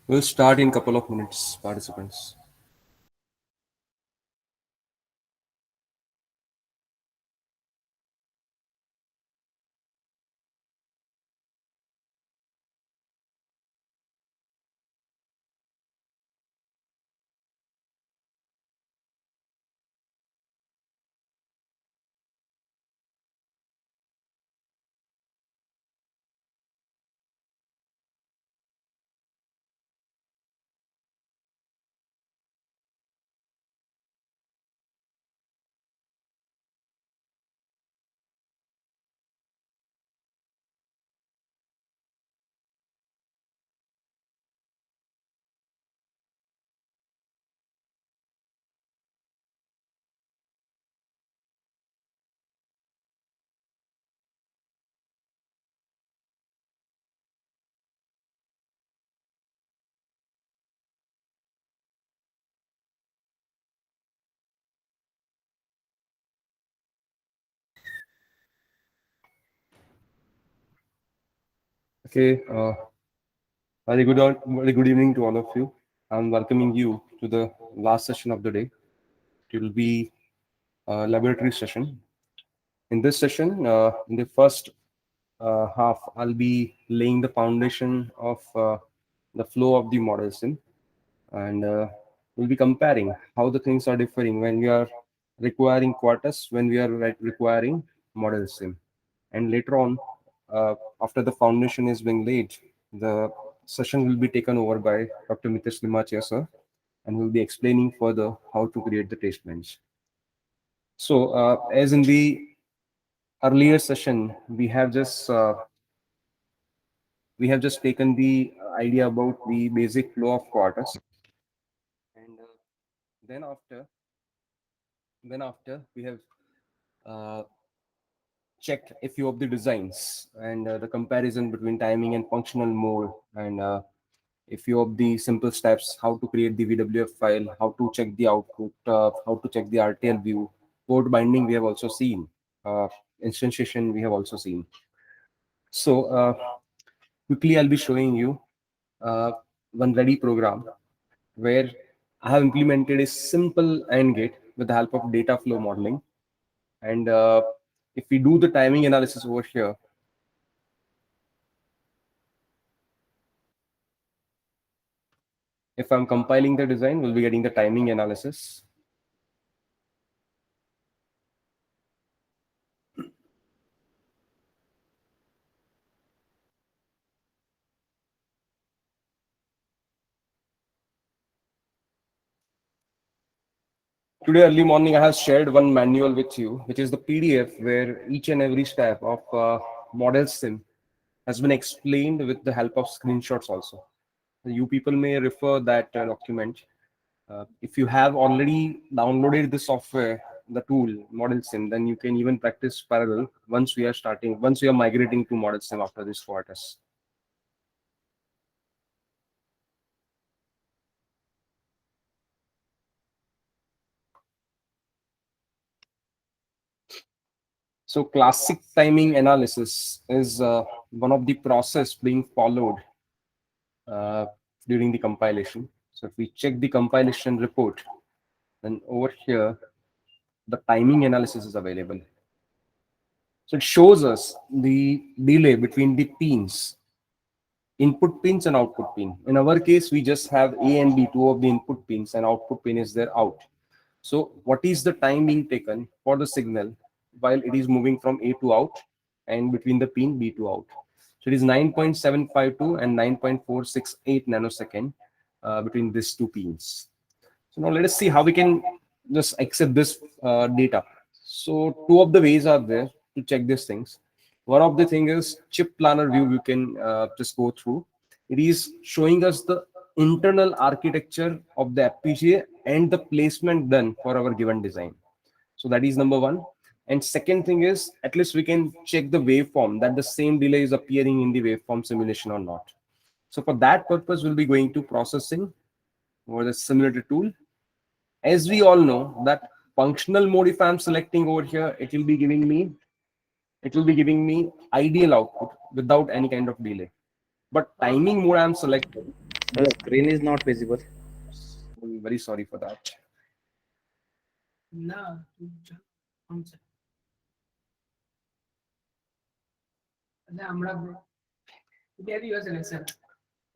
We'll start in couple of minutes, participants. Okay, very good evening to all of you. I'm welcoming you to the last session of the day. It will be a laboratory session. In this session, in the first half, I'll be laying the foundation of the flow of the model sim, and we'll be comparing how the things are differing when we are requiring Quartus, when we are requiring model sim. And later on, after the foundation is being laid, the session will be taken over by Dr. Mitesh Limachia sir, and will be explaining further how to create the test bench. So, as in the earlier session, we have just taken the idea about the basic flow of quarters, and then after we have uh, checked a few of the designs and the comparison between timing and functional mode, and a few of the simple steps, how to create the VWF file, how to check the output, how to check the RTL view, port binding we have also seen, uh, instantiation we have also seen. So quickly I'll be showing you uh, one ready program where I have implemented a simple AND gate with the help of data flow modeling. And if we do the timing analysis over here, if I'm compiling the design, we'll be getting the timing analysis. Today, early morning, I have shared one manual with you, which is the PDF where each and every step of model sim has been explained with the help of screenshots also. You people may refer that document. If you have already downloaded the software, the tool, Model Sim, then you can even practice parallel once we are migrating to Model Sim after this quarters. So classic timing analysis is one of the process being followed uh, during the compilation. So if we check the compilation report, then over here, the timing analysis is available. So it shows us the delay between the pins, input pins and output pin. In our case, we just have A and B, two of the input pins, and output pin is their out. So what is the time being taken for the signal while it is moving from A to out and between the pin B to out? So it is 9.752 and 9.468 nanosecond between these two pins. So now let us see how we can just accept this data. So two of the ways are there to check these things. One of the thing is chip planner view. You can just go through. It is showing us the internal architecture of the FPGA and the placement done for our given design. So that is number one. And second thing is at least we can check the waveform that the same delay is appearing in the waveform simulation or not. So for that purpose, we'll be going to processing or the simulator tool. As we all know that functional mode, if I'm selecting over here, it will be giving me ideal output without any kind of delay. But timing mode I'm selecting, The screen is not visible. I'm very sorry for that. The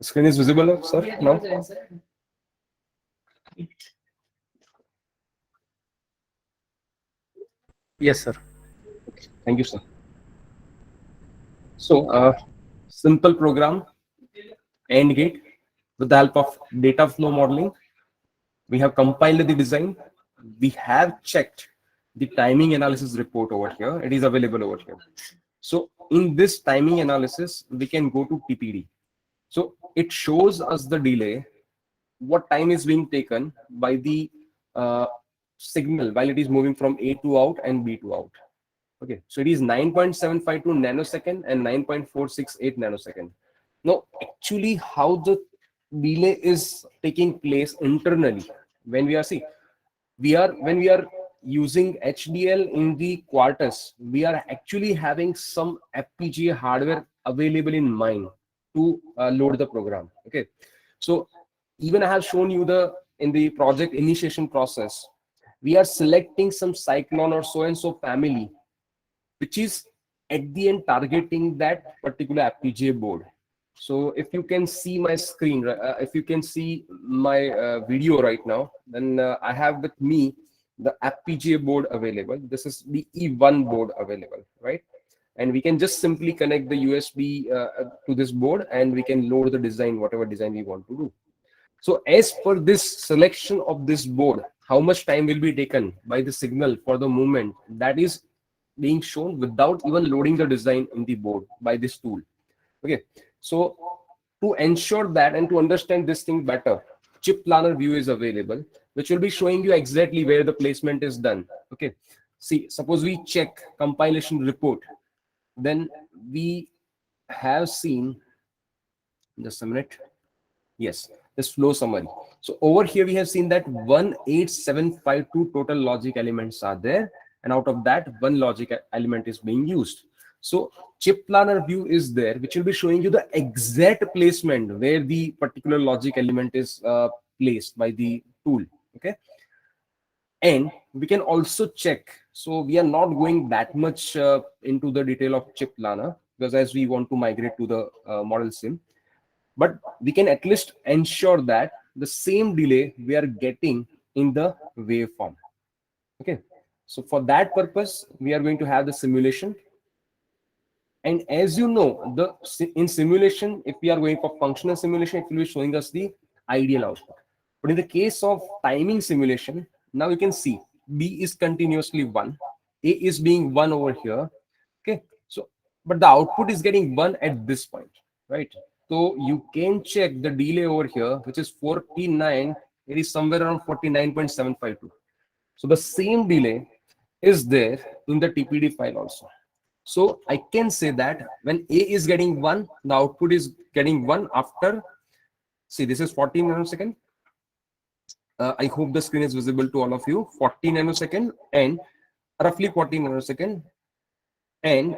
screen is visible, sir, now? Yes, sir. Thank you, sir. So, simple program, AND gate, with the help of data flow modeling. We have compiled the design. We have checked the timing analysis report over here. It is available over here. So in this timing analysis, we can go to TPD. So it shows us the delay, what time is being taken by the signal while it is moving from A2 out and B2 out. Okay, so it is 9.752 nanosecond and 9.468 nanosecond. Now, actually, how the delay is taking place internally when we are see when we are using HDL in the Quartus, we are actually having some FPGA hardware available in mind to load the program. Okay, so even I have shown you the in the project initiation process, we are selecting some Cyclone or so and so family which is at the end targeting that particular FPGA board. So if you can see my screen, if you can see my video right now, then I have with me the FPGA board available. This is the E1 board available, right? And we can just simply connect the USB to this board and we can load the design, whatever design we want to do. So as per this selection of this board, how much time will be taken by the signal for the movement, that is being shown without even loading the design in the board by this tool. Okay, so to ensure that and to understand this thing better, chip planner view is available, which will be showing you exactly where the placement is done. Okay, see, suppose we check compilation report, then we have seen, just a minute. Yes, this flow summary. So over here we have seen that 18752 total logic elements are there, and out of that, one logic element is being used. So chip planner view is there, which will be showing you the exact placement where the particular logic element is placed by the tool. Okay, and we can also check. So we are not going that much into the detail of chip planner because as we want to migrate to the model sim, but we can at least ensure that the same delay we are getting in the waveform. Okay, so for that purpose we are going to have the simulation, and as you know, the in simulation, if we are going for functional simulation, it will be showing us the ideal output. But in the case of timing simulation, now you can see B is continuously 1, A is being 1 over here. Okay, so but the output is getting 1 at this point, right? So you can check the delay over here, which is 49. It is somewhere around 49.752. So the same delay is there in the TPD file also. So I can say that when A is getting 1, the output is getting 1 after, see, this is 14 nanosecond. I hope the screen is visible to all of you. 40 nanosecond and roughly 40 nanosecond. And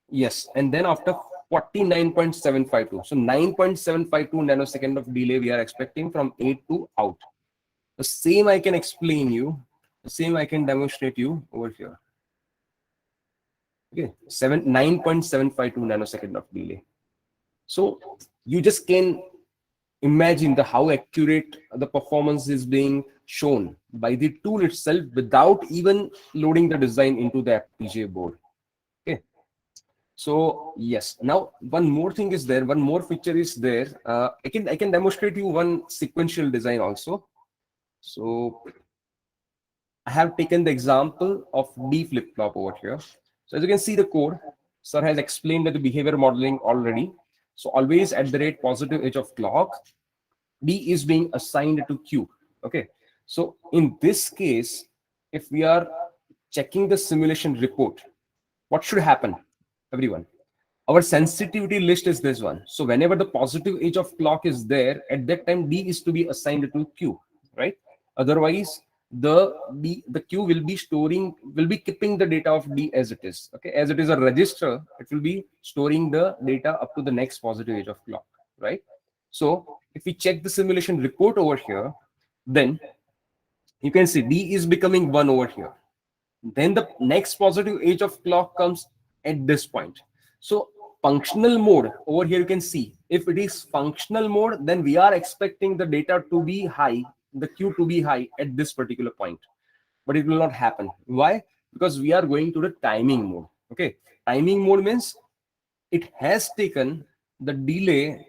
yes, and then after 49.752. So 9.752 nanosecond of delay we are expecting from A to out. The same I can explain you. The same I can demonstrate you over here. Okay, 9.752 nanosecond of delay. So you just can imagine the how accurate the performance is being shown by the tool itself without even loading the design into the FPGA board. Okay. So yes, now one more thing is there. One more feature is there. I can demonstrate you one sequential design also. So I have taken the example of D flip-flop over here. So as you can see the code, sir has explained the behavior modeling already. So always at the rate positive edge of clock, D is being assigned to Q. Okay. So in this case, if we are checking the simulation report, what should happen, everyone? Our sensitivity list is this one. So whenever the positive edge of clock is there, at that time D is to be assigned to Q, right? Otherwise, the Q will be keeping the data of D as it is. Okay, as it is a register, it will be storing the data up to the next positive edge of clock, right? So If we check the simulation report over here, then you can see D is becoming 1 over here. Then the next positive edge of clock comes at this point. So functional mode over here, you can see if it is functional mode, then we are expecting the data to be high, the Q to be high at this particular point. But it will not happen. Why? Because we are going to the timing mode. Okay, timing mode means it has taken the delay.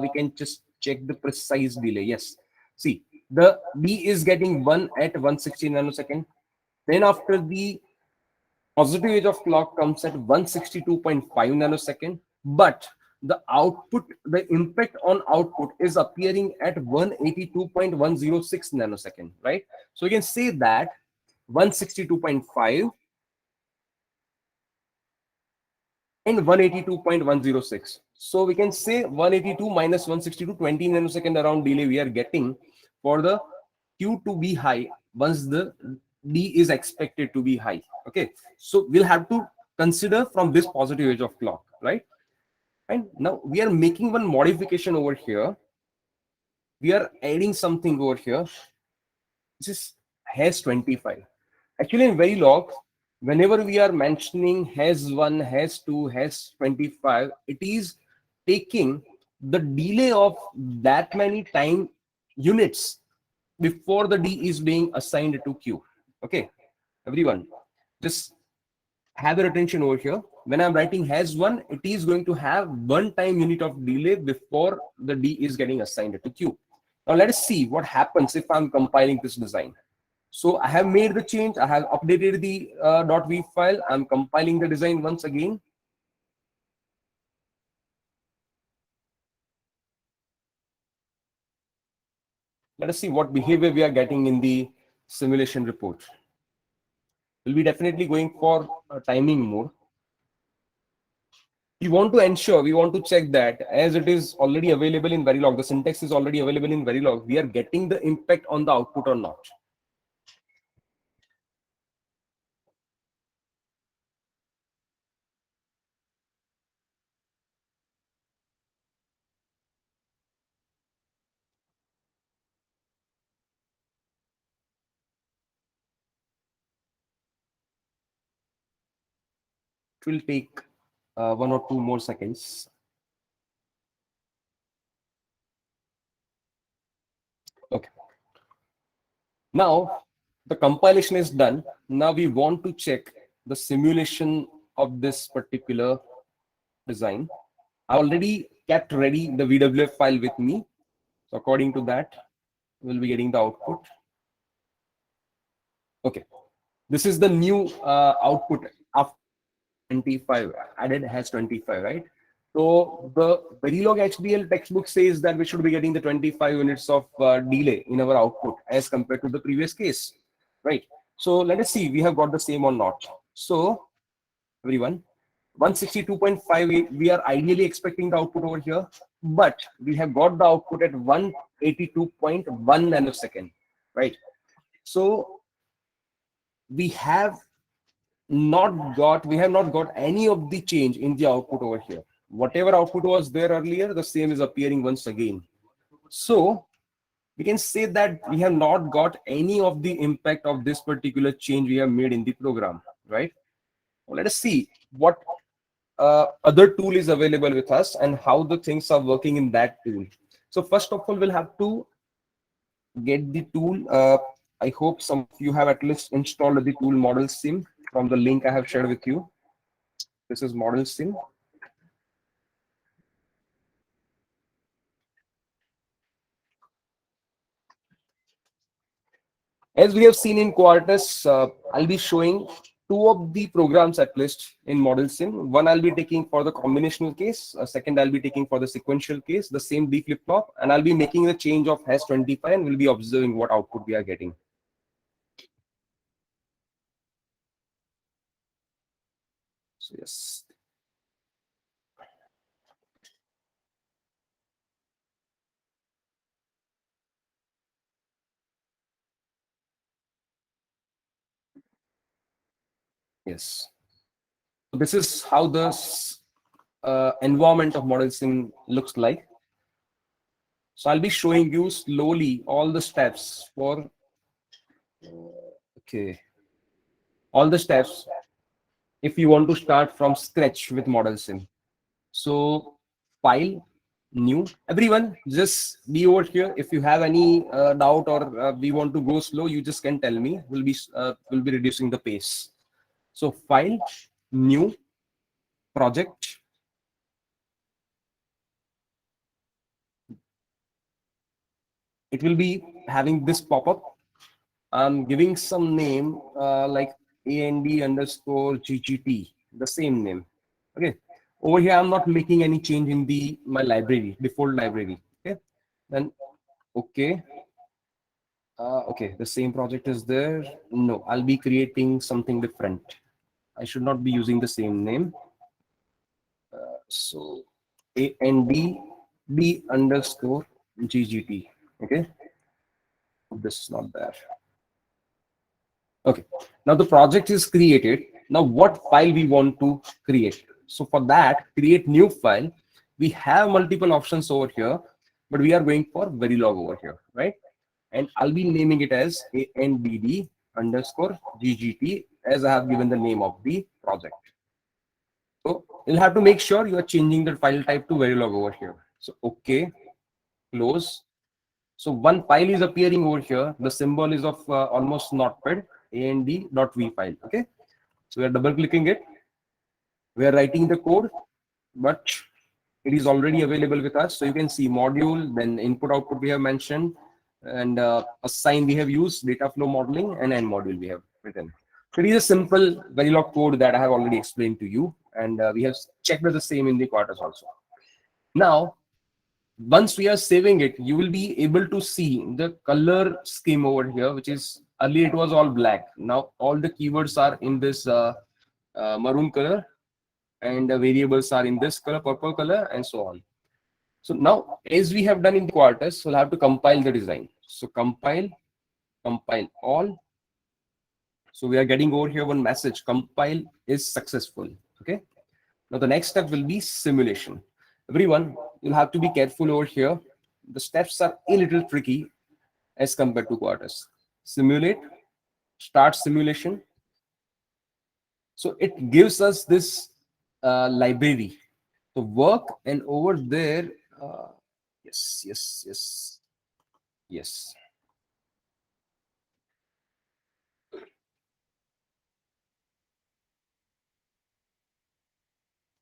We can just check the precise delay. Yes, see, the D is getting 1 at 160 nanosecond. Then after the positive edge of clock comes at 162.5 nanosecond, but the output, the impact on output is appearing at 182.106 nanosecond, right? So you can say that 162.5 and 182.106. So we can say 182 minus 162, 20 nanosecond around delay we are getting for the Q to be high once the D is expected to be high. Okay, so we'll have to consider from this positive edge of clock, right? And now we are making one modification over here. We are adding something over here. This is has 25. Actually, in Verilog, whenever we are mentioning has 1, has 2, has 25, it is taking the delay of that many time units before the D is being assigned to Q. Okay, everyone, just have your attention over here. When I'm writing has 1, it is going to have 1 time unit of delay before the D is getting assigned to Q. Now let us see what happens if I'm compiling this design. So I have made the change. I have updated the .v file. I'm compiling the design once again. Let us see what behavior we are getting in the simulation report. We'll be definitely going for a timing mode. We want to ensure, we want to check that as it is already available in Verilog, the syntax is already available in Verilog, we are getting the impact on the output or not. It will take 1 or 2 more seconds. Okay. Now the compilation is done. Now we want to check the simulation of this particular design. I already kept ready the VWF file with me. So according to that, we'll be getting the output. Okay. This is the new output after 25 added has 25, right? So the Verilog HDL textbook says that we should be getting the 25 units of delay in our output as compared to the previous case, right? So let us see we have got the same or not. So everyone, 162.5 we are ideally expecting the output over here, but we have got the output at 182.1 nanosecond, right? So we have not got any of the change in the output over here. Whatever output was there earlier, the same is appearing once again. So we can say that we have not got any of the impact of this particular change we have made in the program, right? Well, let us see what other tool is available with us and how the things are working in that tool. So first of all, we'll have to get the tool. I hope some of you have at least installed the tool Model Sim from the link I have shared with you. This is Model Sim. As we have seen in Quartus, I'll be showing 2 of the programs at least in Model Sim. One I'll be taking for the combinational case. Second I'll be taking for the sequential case, the same D flip-flop, and I'll be making the change of hash 25 and we'll be observing what output we are getting. So yes. Yes. So this is how the environment of Model Sim looks like. So I'll be showing you slowly all the steps for, okay, all the steps if you want to start from scratch with Model Sim. So file, new, everyone just be over here. If you have any doubt or we want to go slow, you just can tell me. We'll be reducing the pace. So file, new, project. It will be having this pop-up. I'm giving some name like AND underscore GGT, the same name. Okay. Over here, I'm not making any change in the my library, default library. Okay. Then okay. Okay, the same project is there. No, I'll be creating something different. I should not be using the same name. So AND B underscore GGT. Okay. This is not there. Okay, now the project is created. Now what file we want to create? So for that, create new file. We have multiple options over here, but we are going for Verilog over here, right? And I'll be naming it as ANDD underscore GGT as I have given the name of the project. So you'll have to make sure you are changing the file type to Verilog over here. So okay, close. So one file is appearing over here. The symbol is of almost notepad and.v file. Okay. So we are double clicking it. We are writing the code, but it is already available with us. So you can see module, then input output we have mentioned, and assign we have used, data flow modeling, and end module we have written. So it is a simple Verilog code that I have already explained to you, and we have checked the same in the quarters also. Now, once we are saving it, you will be able to see the color scheme over here, which is earlier it was all black. Now all the keywords are in this maroon color, and the variables are in this color, purple color, and so on. So now, as we have done in the quarters, we'll have to compile the design. So compile all. So we are getting over here one message: compile is successful. Okay. Now the next step will be simulation. Everyone, you'll have to be careful over here. The steps are a little tricky as compared to quarters. Simulate, start simulation. So it gives us this library to work, and over there, yes.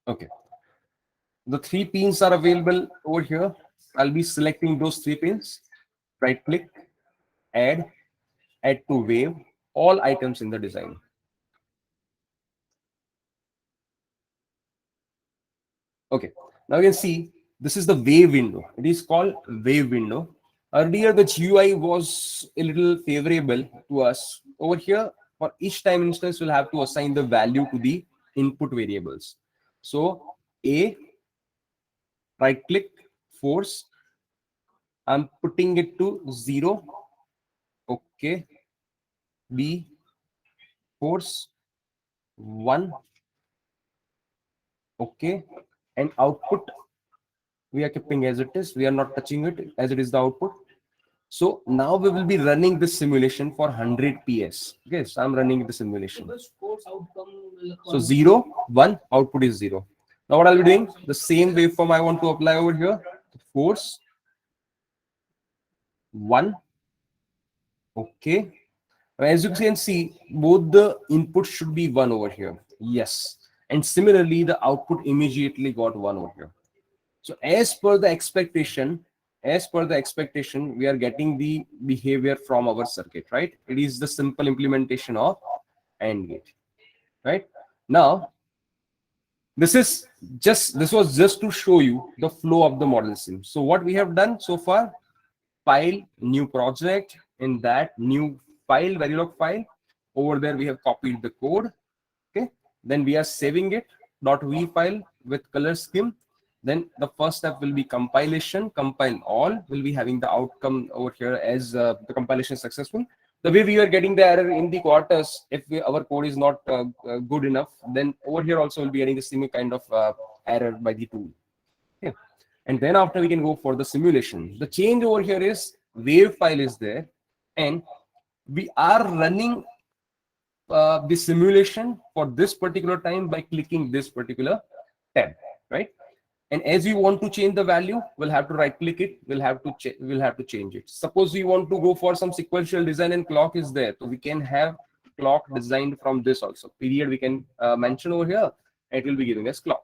Okay. The 3 pins are available over here. I'll be selecting those 3 pins. Right click, add to wave, all items in the design. Okay, now you can see this is the wave window. It is called wave window. Earlier, the GUI was a little favorable to us. Over here, for each time instance, we'll have to assign the value to the input variables. So A, right click, force. I'm putting it to 0. Okay. B, force 1. Okay. And output, we are keeping as it is. We are not touching it as it is the output. So now we will be running this simulation for 100 PS. Okay, so I'm running the simulation. So 0, 1, output is 0. Now what I'll be doing, the same waveform I want to apply over here. Force 1. Okay. As you can see, both the inputs should be 1 over here. Yes. And similarly, the output immediately got 1 over here. So as per the expectation, we are getting the behavior from our circuit, right? It is the simple implementation of AND gate, right? Now, this was just to show you the flow of the Model Sim. So what we have done so far, file, new project, in that new file, Verilog file, over there we have copied the code. Okay, then we are saving it .v file with color scheme. Then the first step will be compilation. Compile all, will be having the outcome over here as the compilation is successful. The way we are getting the error in the quarters, if our code is not good enough, then over here also will be getting the same kind of error by the tool. Okay. And then after we can go for the simulation. The change over here is wave file is there, and we are running the simulation for this particular time by clicking this particular tab, right? And as you want to change the value, we'll have to right click it. We'll have to change it. Suppose we want to go for some sequential design and clock is there, so we can have clock designed from this also. Period we can mention over here. It will be giving us clock,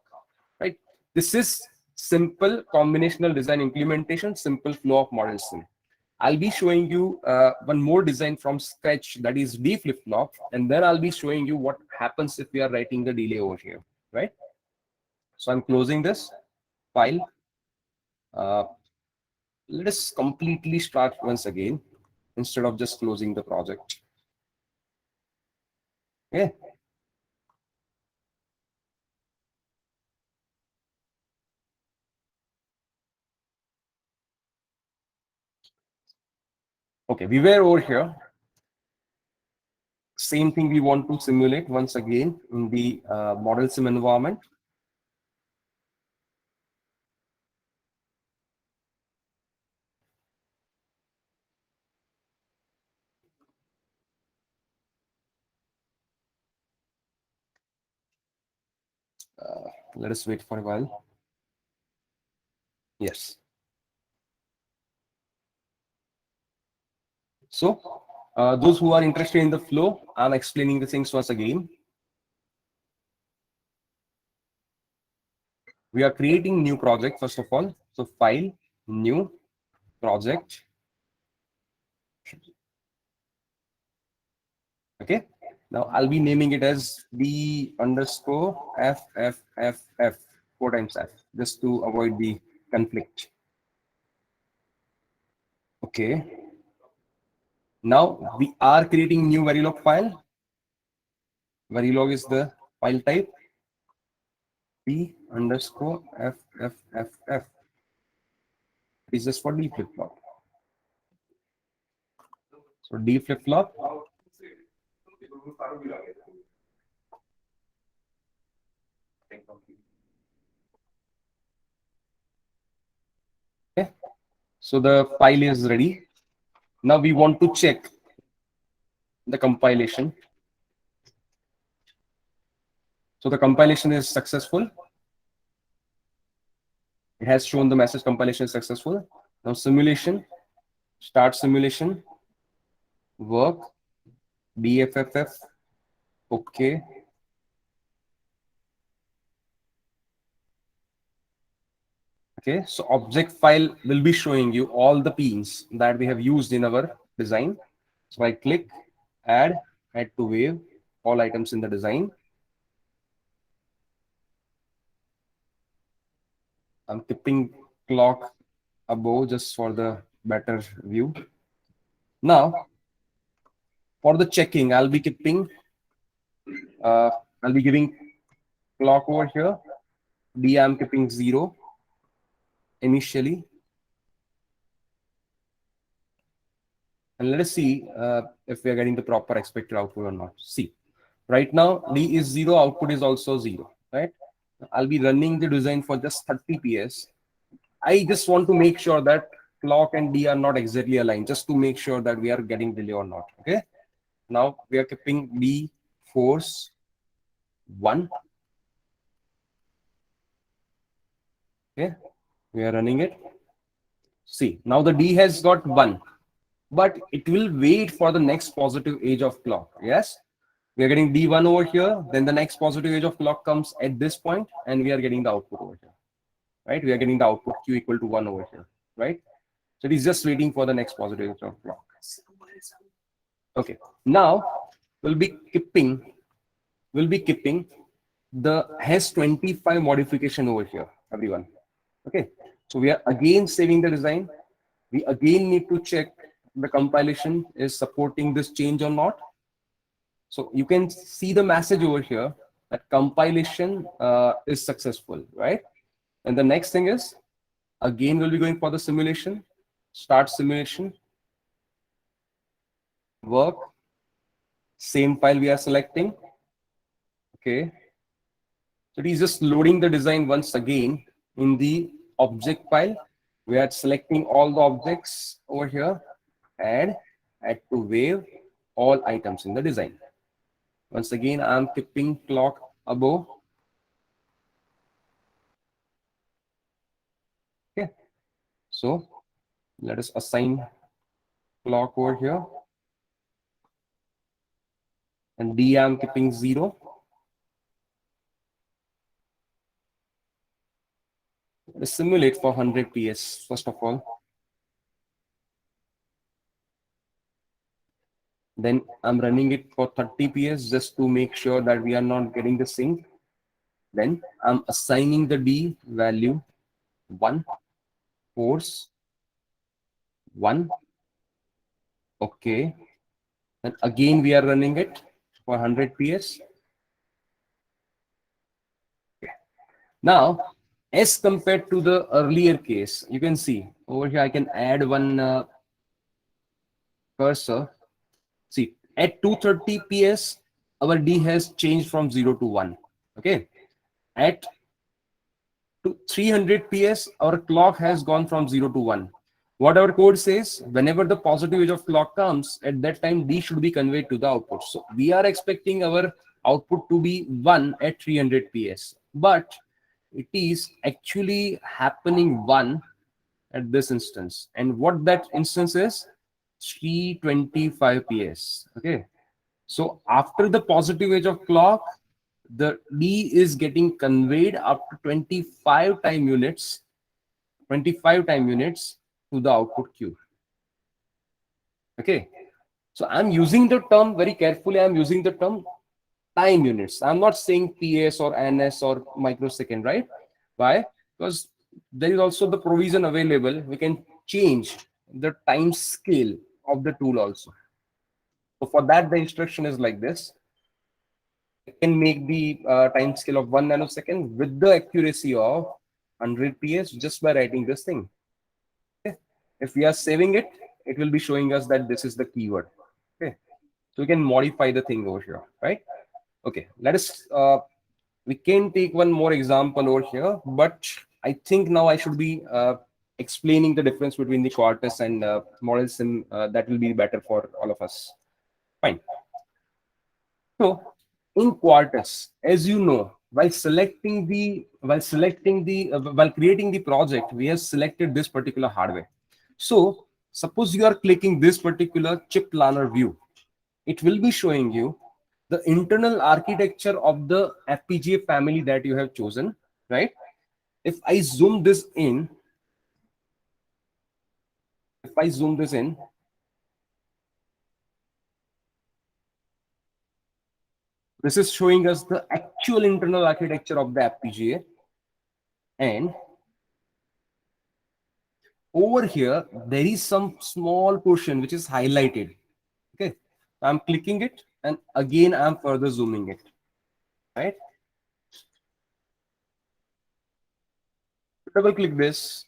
right? This is simple combinational design implementation, simple flow of model sim. I'll be showing you one more design from scratch, that is D flip-flop, and then I'll be showing you what happens if we are writing the delay over here, right? So I'm closing this file. Let us completely start once again instead of just closing the project. Okay. Okay, we were over here. Same thing we want to simulate once again in the model sim environment. Let us wait for a while. Yes. So those who are interested in the flow, I'm explaining the things once again. We are creating new project first of all. So file, new project. Okay. Now I'll be naming it as D underscore F 4 times F, just to avoid the conflict. Okay. Now we are creating new Verilog file. Verilog is the file type. D underscore F. Is just for D flip-flop. So D flip-flop. Okay. So the file is ready. Now we want to check the compilation. So the compilation is successful. It has shown the message compilation is successful. Now simulation, start simulation, work, DFFF, okay. Okay, so object file will be showing you all the pins that we have used in our design. So I click add to wave, all items in the design. I'm keeping clock above just for the better view. Now, for the checking, I'll be keeping, I'll be giving clock over here. D, I'm keeping 0 initially. And let us see if we are getting the proper expected output or not. See, right now D is 0, output is also 0, right? I'll be running the design for just 30 PS. I just want to make sure that clock and D are not exactly aligned, just to make sure that we are getting delay or not. Okay. Now we are keeping D force 1. Okay. We are running it. See, now the D has got 1, but it will wait for the next positive edge of clock. Yes. We are getting D1 over here. Then the next positive edge of clock comes at this point, and we are getting the output over here. Right? We are getting the output Q equal to 1 over here. Right? So it is just waiting for the next positive edge of clock. Okay. Now we'll be keeping the has 25 modification over here, everyone. Okay. So we are again saving the design. We again need to check the compilation is supporting this change or not. So you can see the message over here that compilation is successful, right? And the next thing is, again, we'll be going for the simulation, start simulation, work, same file we are selecting. Okay. So it is just loading the design once again in the object file. We are selecting all the objects over here, add to wave all items in the design. Once again, I'm keeping clock above. Okay, so let us assign clock over here, and D I'm keeping 0. Let's simulate for 100 PS first of all. Then I'm running it for 30 PS just to make sure that we are not getting the sync. Then I'm assigning the D value 1, force 1. Okay. And again we are running it for 100 PS. Okay. Now, as compared to the earlier case, you can see over here I can add one cursor. See, at 230 PS, our D has changed from 0 to 1. Okay. At 300 PS, our clock has gone from 0 to 1. What our code says, whenever the positive edge of clock comes, at that time D should be conveyed to the output. So we are expecting our output to be 1 at 300 PS, but it is actually happening 1 at this instance. And what that instance is? 325 PS. Okay. So after the positive edge of clock, the D is getting conveyed up to 25 time units to the output queue. Okay. So I'm using the term very carefully. I'm using the term time units. I'm not saying PS or NS or microsecond, right? Why? Because there is also the provision available. We can change the time scale of the tool also. So for that, the instruction is like this. I can make the time scale of 1 nanosecond with the accuracy of 100 PS just by writing this thing. Okay. If we are saving it, it will be showing us that this is the keyword. Okay. So we can modify the thing over here, right? Okay. Let us, we can take one more example over here, but I think now I should be explaining the difference between the Quartus and Model Sim. That will be better for all of us. Fine. So in Quartus, as you know, while creating the project, we have selected this particular hardware. So suppose you are clicking this particular chip planner view, it will be showing you the internal architecture of the FPGA family that you have chosen, right? If I zoom this in, this is showing us the actual internal architecture of the FPGA. And over here, there is some small portion which is highlighted. Okay, I'm clicking it, and again I'm further zooming it, right? Double click this,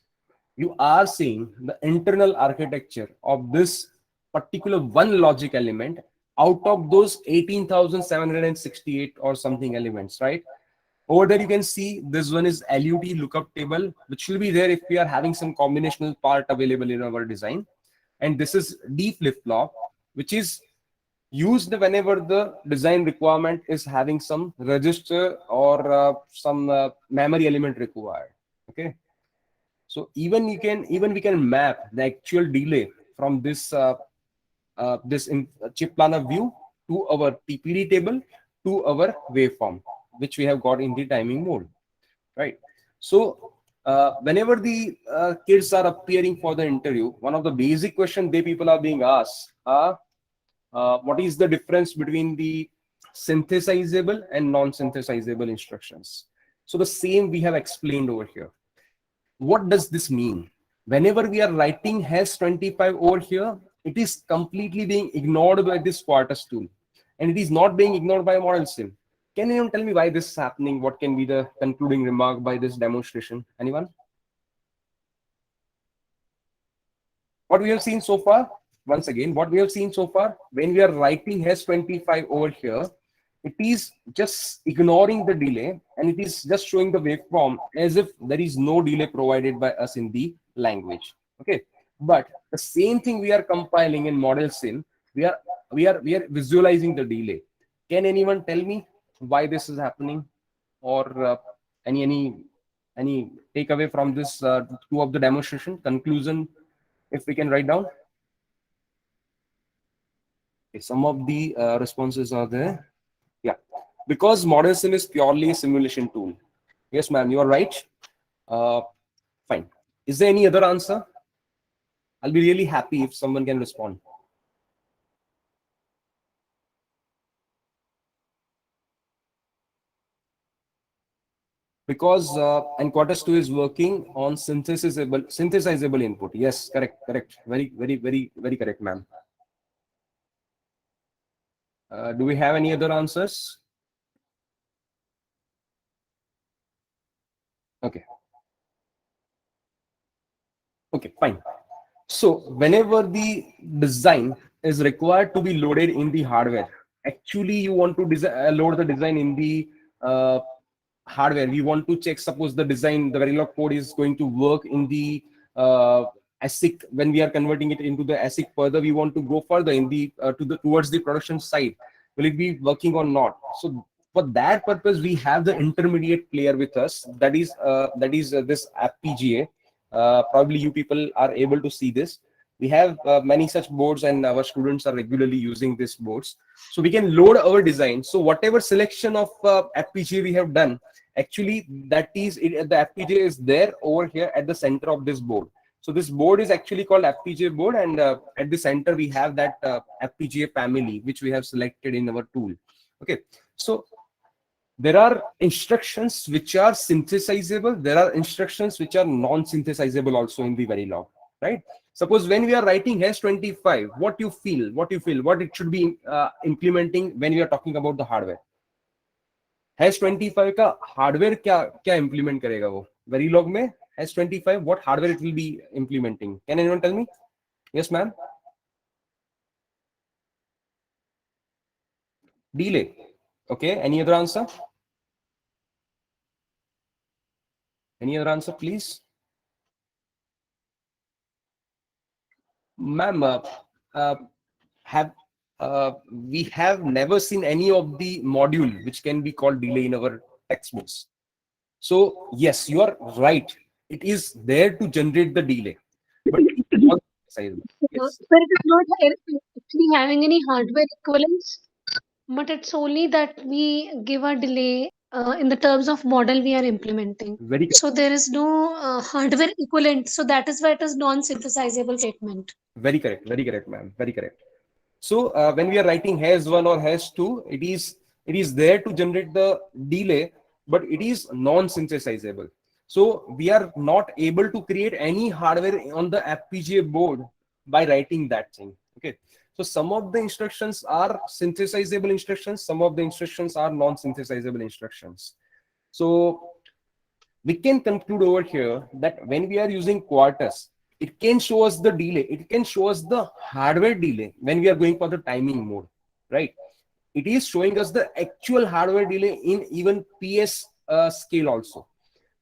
you are seeing the internal architecture of this particular one logic element out of those 18,768 or something elements, right? Over there, you can see this one is LUT lookup table, which will be there if we are having some combinational part available in our design. And this is D flip-flop, which is used whenever the design requirement is having some register or some memory element required. Okay. So even we can map the actual delay from this chip planner view to our TPD table to our waveform, which we have got in the timing mode, right? So whenever the kids are appearing for the interview, one of the basic questions they people are being asked are, what is the difference between the synthesizable and non-synthesizable instructions? So the same we have explained over here. What does this mean? Whenever we are writing has25 over here, it is completely being ignored by this Quartus tool, and it is not being ignored by Model Sim. Can anyone tell me why this is happening? What can be the concluding remark by this demonstration? Anyone? What we have seen so far, once again, what we have seen so far, when we are writing has25 over here, it is just ignoring the delay and it is just showing the waveform as if there is no delay provided by us in the language. Okay, but the same thing we are compiling in model sim, we are visualizing the delay. Can anyone tell me why this is happening, or any any any takeaway from this two of the demonstration conclusion, if we can write down? Okay, some of the responses are there. Yeah, because model sim is purely a simulation tool. Yes, ma'am, you are right. Uh, Fine. Is there any other answer? I'll be really happy if someone can respond. Because and quarters 2 is working on synthesizable input. Yes, correct. Very correct, ma'am. Do we have any other answers? Okay. Okay, fine. So whenever the design is required to be loaded in the hardware, actually you want to load the design in the uh, hardware. We want to check, suppose the design, the Verilog code is going to work in the ASIC. When we are converting it into the ASIC further, we want to go further in the towards the production side. Will it be working or not? So for that purpose, we have the intermediate player with us. That is this FPGA. Probably you people are able to see this. We have many such boards, and our students are regularly using these boards. So we can load our design. So whatever selection of FPGA we have done, actually that is it, the FPGA is there over here at the center of this board. So this board is actually called FPGA board, and at the center we have that FPGA family which we have selected in our tool. Okay, so there are instructions which are synthesizable. There are instructions which are non-synthesizable also in the Verilog, right? Suppose when we are writing hash25, what you feel, what it should be implementing when we are talking about the hardware. hash25 का hardware क्या implement करेगा वो Verilog में? hash25, what hardware it will be implementing? Can anyone tell me? Yes, ma'am. Delay. Okay. Any other answer? Any other answer, please? Ma'am, uh, have we have never seen any of the module which can be called delay in our textbooks. So yes, you are right. It is there to generate the delay, but it is not synthesizable. Yes, But it is not actually having any hardware equivalence, but it's only that we give a delay in the terms of model we are implementing. very correct. So there is no hardware equivalent. So that is why it is non-synthesizable statement. Very correct, ma'am. Very correct. So when we are writing hash1 or hash2, it is there to generate the delay, but it is non-synthesizable. So we are not able to create any hardware on the FPGA board by writing that thing. Okay. So some of the instructions are synthesizable instructions, some of the instructions are non-synthesizable instructions. So we can conclude over here that when we are using Quartus, it can show us the delay. It can show us the hardware delay when we are going for the timing mode, right? It is showing us the actual hardware delay in even PS scale also.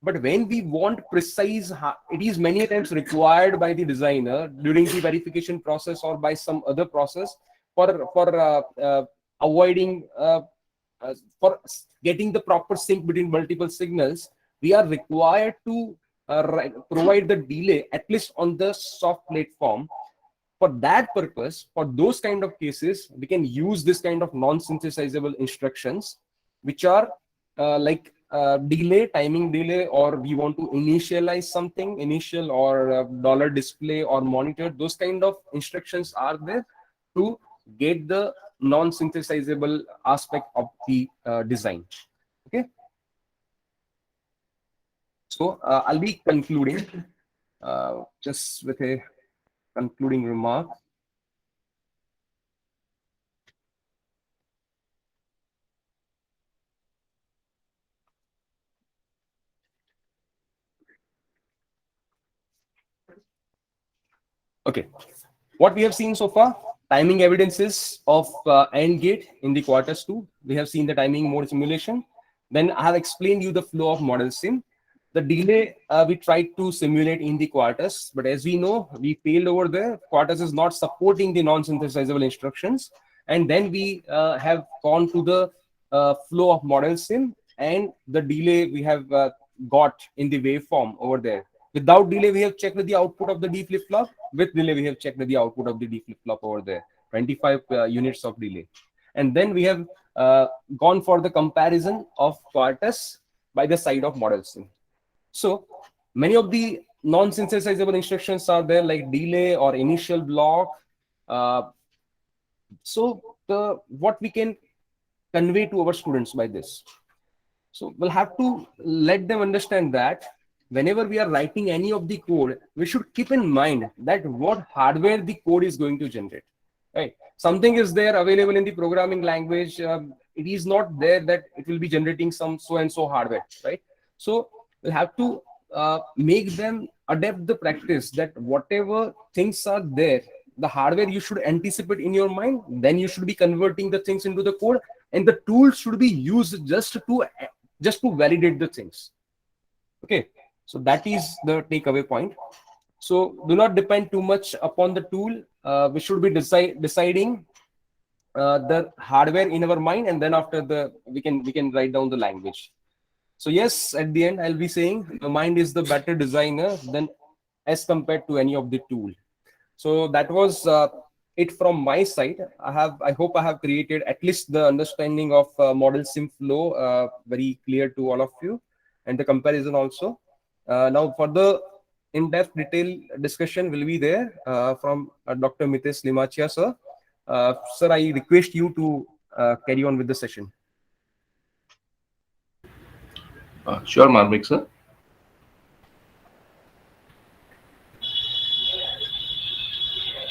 But when we want precise, it is many times required by the designer during the verification process or by some other process for avoiding for getting the proper sync between multiple signals. We are required to provide the delay at least on the soft platform. For that purpose, for those kind of cases, we can use this kind of non-synthesizable instructions, which are like delay, timing delay, or we want to initialize something, initial or dollar display or monitor. Those kind of instructions are there to get the non-synthesizable aspect of the design. Okay. So I'll be concluding just with a concluding remark. Okay, what we have seen so far, timing evidences of AND gate in the Quartus 2. We have seen the timing mode simulation. Then I have explained you the flow of model sim. The delay we tried to simulate in the Quartus, but as we know, we failed over there. Quartus is not supporting the non-synthesizable instructions. And then we have gone to the flow of model sim, and the delay we have got in the waveform over there. Without delay, we have checked the output of the D flip-flop. With delay, we have checked the output of the D flip-flop over there. 25 units of delay. And then we have gone for the comparison of Quartus by the side of model sim. So many of the non-synthesizable instructions are there, like delay or initial block. So what we can convey to our students by this? So we'll have to let them understand that whenever we are writing any of the code, we should keep in mind that what hardware the code is going to generate. Right? Something is there available in the programming language. It is not there that it will be generating some so and so hardware, right? So we'll have to make them adapt the practice that whatever things are there, the hardware you should anticipate in your mind. Then you should be converting the things into the code, and the tool should be used just to validate the things. Okay, so that is the takeaway point. So do not depend too much upon the tool. We should be deciding the hardware in our mind, and then after we can write down the language. So yes, at the end I'll be saying the mind is the better designer than as compared to any of the tool. So that was it from my side. I hope I have created at least the understanding of model sim flow very clear to all of you, and the comparison also. Now for the in-depth detail discussion will be there from Dr. Mitesh Limachia, sir. Sir, I request you to carry on with the session. Sure, Marmik, sir.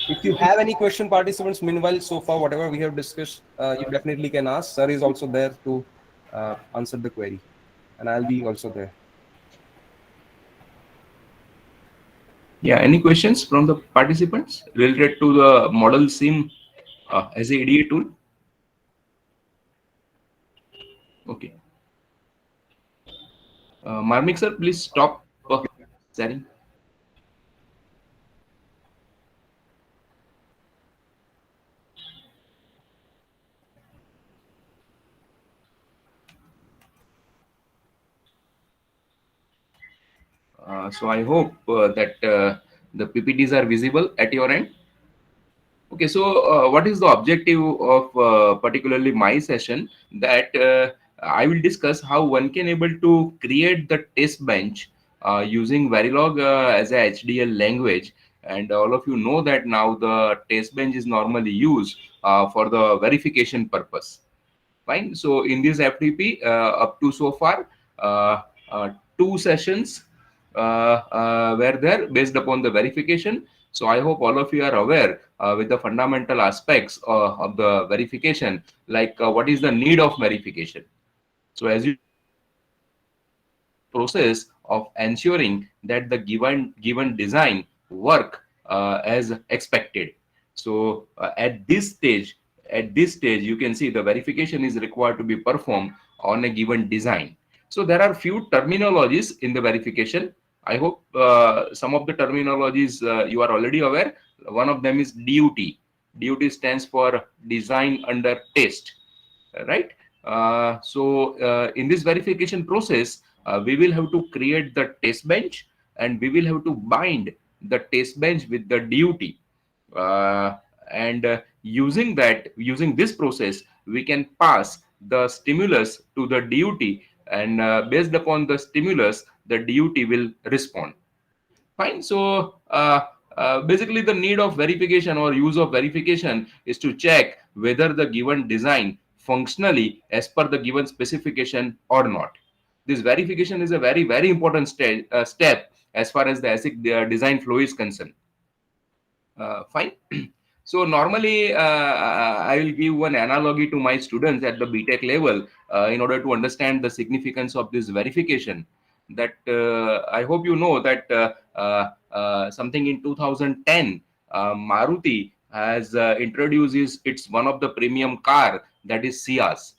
If you have any question, participants, meanwhile, so far, whatever we have discussed, you definitely can ask. Sir is also there to answer the query, and I'll be also there. Yeah, any questions from the participants related to the model sim as a EDA tool? Okay. Marmik, sir, please stop sharing. So I hope that the PPTs are visible at your end. Okay, so what is the objective of particularly my session? That I will discuss how one can able to create the test bench using Verilog as a HDL language. And all of you know that now the test bench is normally used for the verification purpose. Fine. So in this FTP, up to so far, two sessions were there based upon the verification. So I hope all of you are aware with the fundamental aspects of the verification, like what is the need of verification. So as you process of ensuring that the given design work as expected. So at this stage, you can see the verification is required to be performed on a given design. So there are few terminologies in the verification. I hope some of the terminologies you are already aware. One of them is DUT. DUT stands for design under test, right? So in this verification process, we will have to create the test bench, and we will have to bind the test bench with the DUT. And using this process, we can pass the stimulus to the DUT, and based upon the stimulus, the DUT will respond. Fine. So basically, the need of verification or use of verification is to check whether the given design functionally as per the given specification or not. This verification is a very, very important step as far as the ASIC design flow is concerned. Fine. So normally, I will give one analogy to my students at the BTech level in order to understand the significance of this verification. That I hope you know that something in 2010, Maruti has introduced its one of the premium car, that is Ciaz.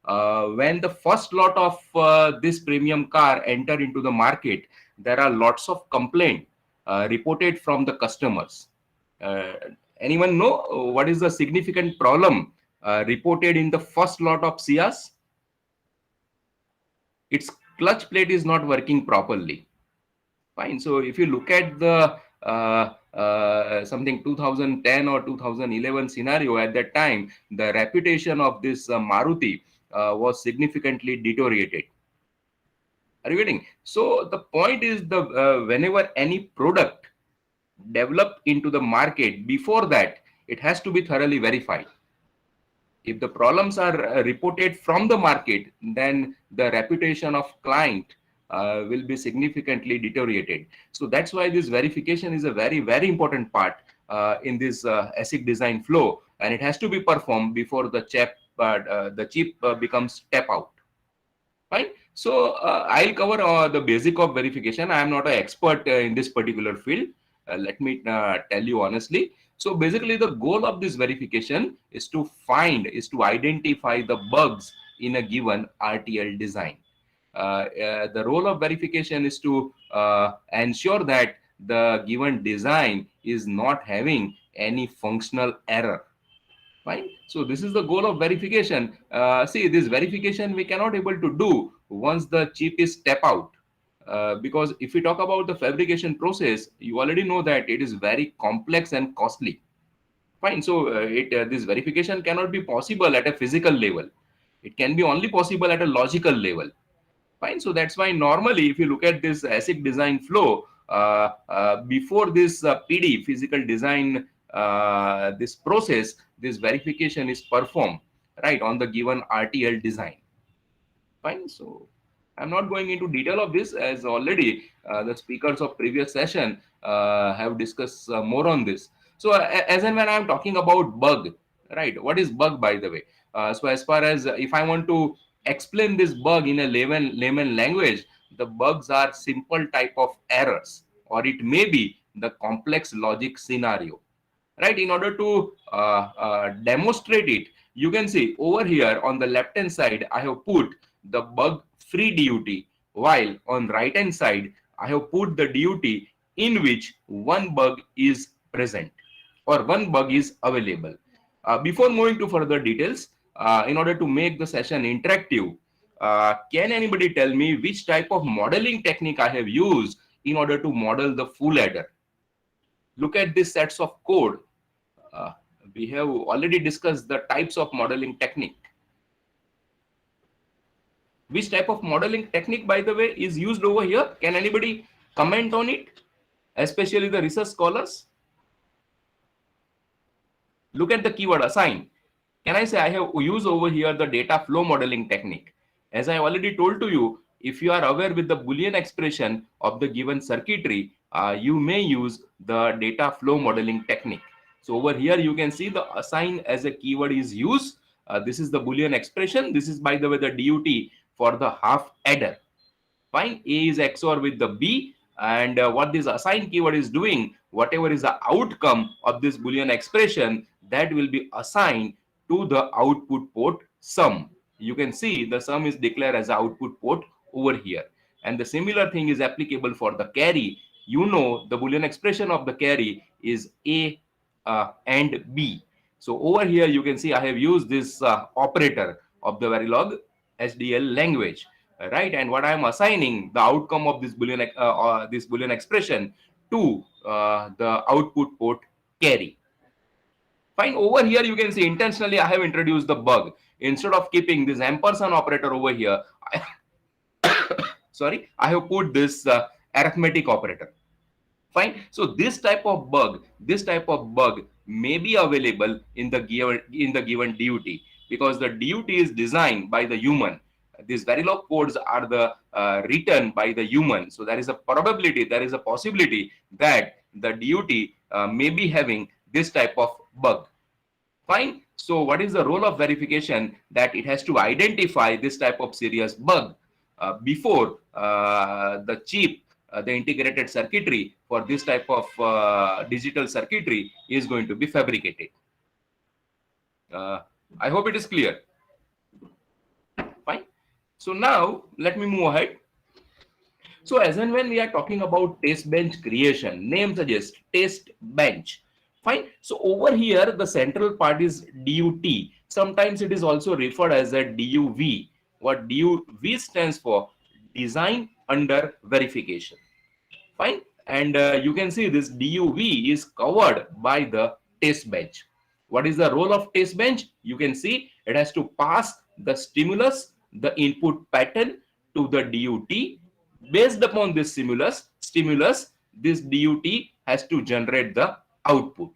when the first lot of this premium car enter into the market, there are lots of complaint reported from the customers. Uh, Anyone know what is the significant problem reported in the first lot of Cias? Its clutch plate is not working properly. Fine. So if you look at the something 2010 or 2011 scenario, at that time, the reputation of this Maruti was significantly deteriorated. Are you getting? So the point is, the whenever any product developed into the market, before that, it has to be thoroughly verified. If the problems are reported from the market, then the reputation of client will be significantly deteriorated. So that's why this verification is a very, very important part in this ASIC design flow, and it has to be performed before the chip becomes tap out. Fine. So I'll cover the basic of verification. I am not an expert in this particular field. Let me tell you honestly. So basically, the goal of this verification is to identify the bugs in a given RTL design. The role of verification is to ensure that the given design is not having any functional error. Fine. So this is the goal of verification. See, this verification we cannot able to do once the chip is step out. Because if we talk about the fabrication process, you already know that it is very complex and costly. Fine. So this verification cannot be possible at a physical level. It can be only possible at a logical level. Fine. So that's why normally, if you look at this ASIC design flow, before this PD physical design, this process, this verification is performed right on the given RTL design. Fine. So I'm not going into detail of this, as already the speakers of previous session have discussed more on this. So as and when I'm talking about bug, right? What is bug, by the way? So as far as if I want to explain this bug in a layman language, the bugs are simple type of errors, or it may be the complex logic scenario. Right? In order to demonstrate it, you can see over here on the left hand side, I have put the bug free DUT, while on right hand side, I have put the DUT in which one bug is present or one bug is available. Before moving to further details, in order to make the session interactive, can anybody tell me which type of modeling technique I have used in order to model the full adder? Look at these sets of code. We have already discussed the types of modeling technique. Which type of modeling technique, by the way, is used over here? Can anybody comment on it? Especially the research scholars. Look at the keyword assign. Can I say I have used over here the data flow modeling technique? As I already told to you, if you are aware with the Boolean expression of the given circuitry, you may use the data flow modeling technique. So over here, you can see the assign as a keyword is used. This is the Boolean expression. This is, by the way, the DUT for the half adder. Fine. A is XOR with the B. And what this assign keyword is doing, whatever is the outcome of this Boolean expression, that will be assigned to the output port sum. You can see the sum is declared as the output port over here. And the similar thing is applicable for the carry. You know, the Boolean expression of the carry is A and B. So over here, you can see I have used this operator of the Verilog HDL language, right? And what I am assigning the outcome of this Boolean expression to the output port carry. Fine. Over here, you can see intentionally I have introduced the bug. Instead of keeping this ampersand operator over here, I have put this arithmetic operator. Fine. So this type of bug may be available in the given DUT, because the DUT is designed by the human. These Verilog codes are the written by the human. So there is a probability, there is a possibility that the DUT may be having this type of bug. Fine. So what is the role of verification? That it has to identify this type of serious bug before the chip, the integrated circuitry for this type of digital circuitry is going to be fabricated. I hope it is clear. So now let me move ahead. So as and when we are talking about test bench creation, name suggests test bench. Fine. So over here, the central part is DUT. Sometimes it is also referred as a DUV. What DUV stands for? Design under verification. Fine. And you can see this DUV is covered by the test bench. What is the role of test bench? You can see it has to pass the stimulus, the input pattern to the DUT. Based upon this stimulus, this DUT has to generate the output.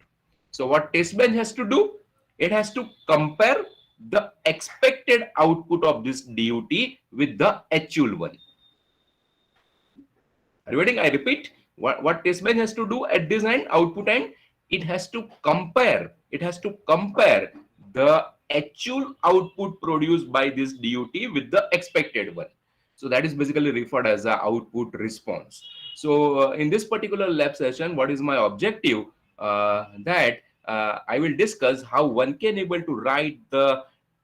So what test bench has to do? It has to compare the expected output of this DUT with the actual one. Are you getting? I repeat, what test bench has to do at this end, output end, it has to compare the actual output produced by this DUT with the expected one. So that is basically referred as the output response. So in this particular lab session, what is my objective? That I will discuss how one can able to write the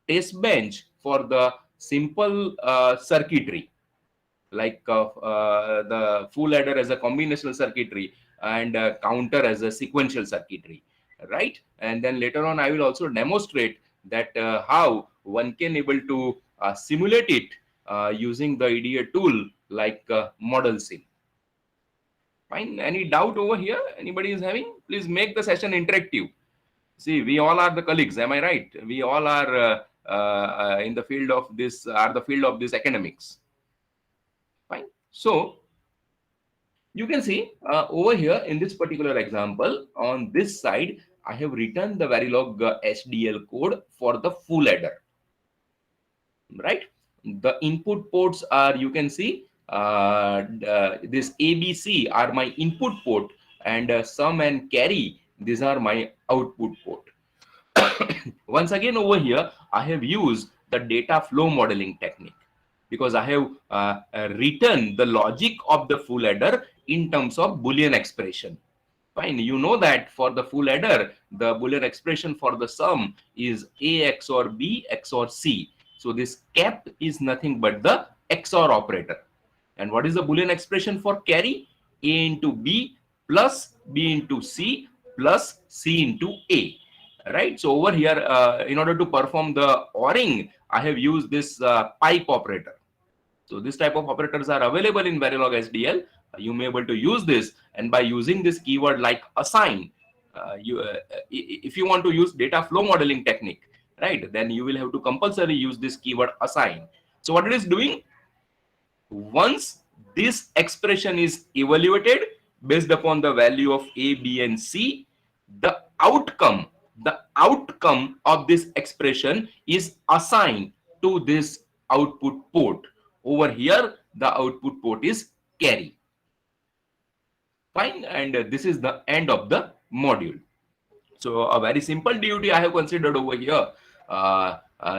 test bench for the simple circuitry, like the full adder as a combinational circuitry and counter as a sequential circuitry, right? And then later on I will also demonstrate that how one can able to simulate it using the EDA tool like model sim. Fine. Any doubt over here anybody is having? Please make the session interactive. See, we all are the colleagues, am I right? We all are in the field of this, academics. Fine. So you can see over here in this particular example, on this side, I have written the Verilog HDL code for the full adder, right? The input ports are, you can see, this ABC are my input port, and sum and carry, these are my output port. Once again over here, I have used the data flow modeling technique, because I have written the logic of the full adder in terms of Boolean expression. Fine, you know that for the full adder, the Boolean expression for the sum is A XOR B XOR C. So this cap is nothing but the XOR operator. And what is the Boolean expression for carry? A into B plus B into C plus C into A. Right. So over here, in order to perform the ORing, I have used this pipe operator. So this type of operators are available in Verilog HDL. You may be able to use this, and by using this keyword like assign, if you want to use data flow modeling technique, right, then you will have to compulsorily use this keyword assign. So what it is doing, once this expression is evaluated based upon the value of A, B, and C, the outcome of this expression is assigned to this output port. Over here, the output port is carry. Fine, and this is the end of the module. So a very simple DUT I have considered over here,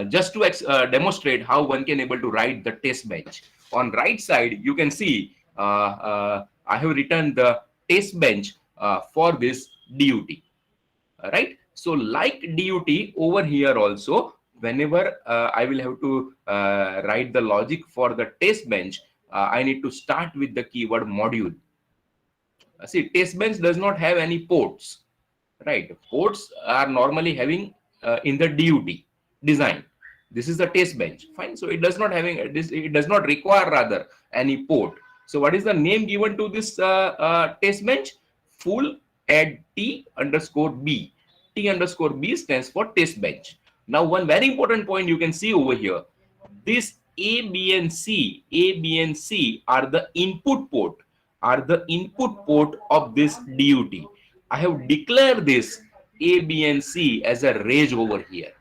just to demonstrate how one can able to write the test bench. On right side, you can see I have written the test bench for this DUT. Right. So like DUT over here also, whenever I will have to write the logic for the test bench, I need to start with the keyword module. See, test bench does not have any ports, right? Ports are normally having in the DUT design. This is the test bench. Fine. So it does not having this. It does not require rather any port. So what is the name given to this test bench? Full add T underscore B. T underscore B stands for test bench. Now, one very important point you can see over here. This A, B, and C are the input port. Of this DUT. I have declared this A, B, and C as a range over here.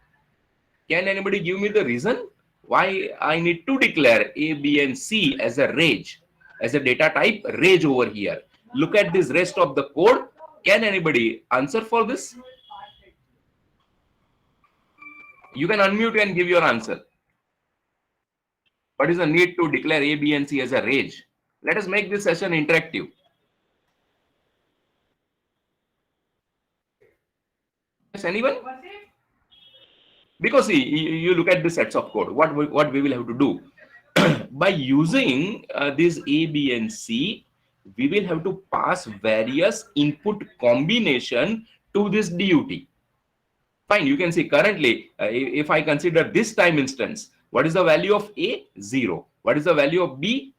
Can anybody give me the reason why I need to declare A, B, and C as a range, as a data type range over here? Look at this rest of the code. Can anybody answer for this? You can unmute and give your answer. What is the need to declare A, B, and C as a range? Let us make this session interactive. Yes, anyone? Because see, you look at the sets of code. What we will have to do? by using this A, B, and C, we will have to pass various input combination to this DUT. Fine, you can see currently, if I consider this time instance, what is the value of A? 0. What is the value of B?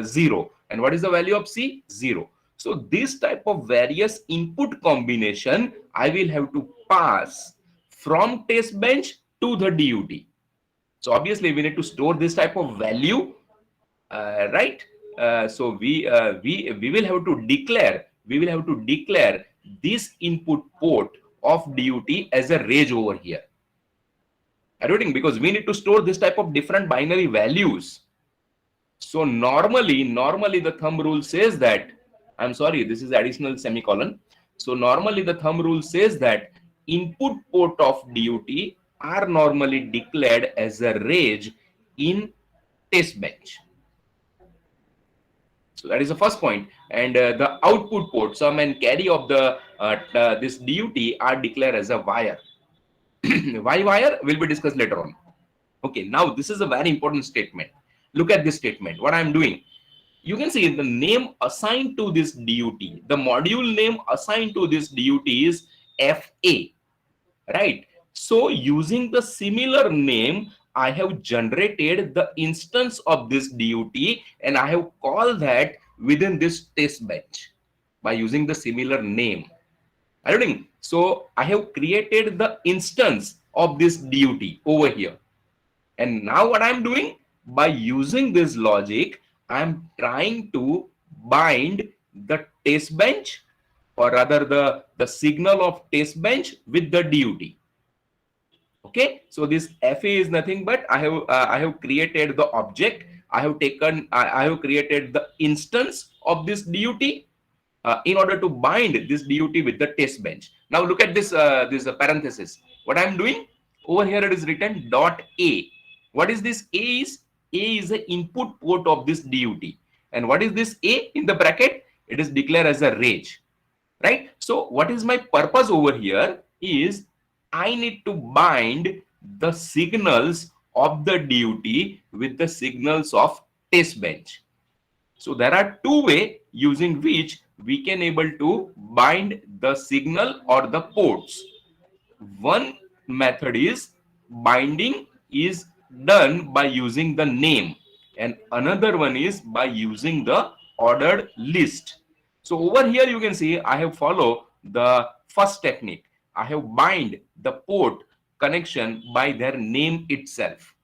0. And what is the value of C? 0. So this type of various input combination, I will have to pass from test bench to the DUT. So obviously we need to store this type of value, right? So we will have to declare, this input port of DUT as a range over here. Everything, because we need to store this type of different binary values. So normally the thumb rule says that, I'm sorry, this is additional semicolon. So normally the thumb rule says that input port of DUT are normally declared as a range in test bench. So that is the first point. And the output port, sum and carry of the this DUT are declared as a wire. Why wire will be discussed later on. Okay, now this is a very important statement. Look at this statement. What I am doing, you can see the name assigned to this DUT, the module name assigned to this DUT is FA, right? So using the similar name, I have generated the instance of this DUT and I have called that within this test bench by using the similar name. So I have created the instance of this DUT over here. And now what I'm doing, by using this logic, I'm trying to bind the test bench, or rather the signal of test bench with the DUT. Okay, so this FA is nothing but I have created the object. I have created the instance of this DUT in order to bind this DUT with the test bench. Now look at this parenthesis. What I'm doing over here, it is written .A. What is this A is? A is the input port of this DUT. And what is this A in the bracket? It is declared as a range, right? So what is my purpose over here is I need to bind the signals of the DUT with the signals of test bench. So there are two ways using which we can able to bind the signal or the ports. One method is binding is done by using the name, and another one is by using the ordered list. So over here you can see I have followed the first technique. I have bind the port connection by their name itself.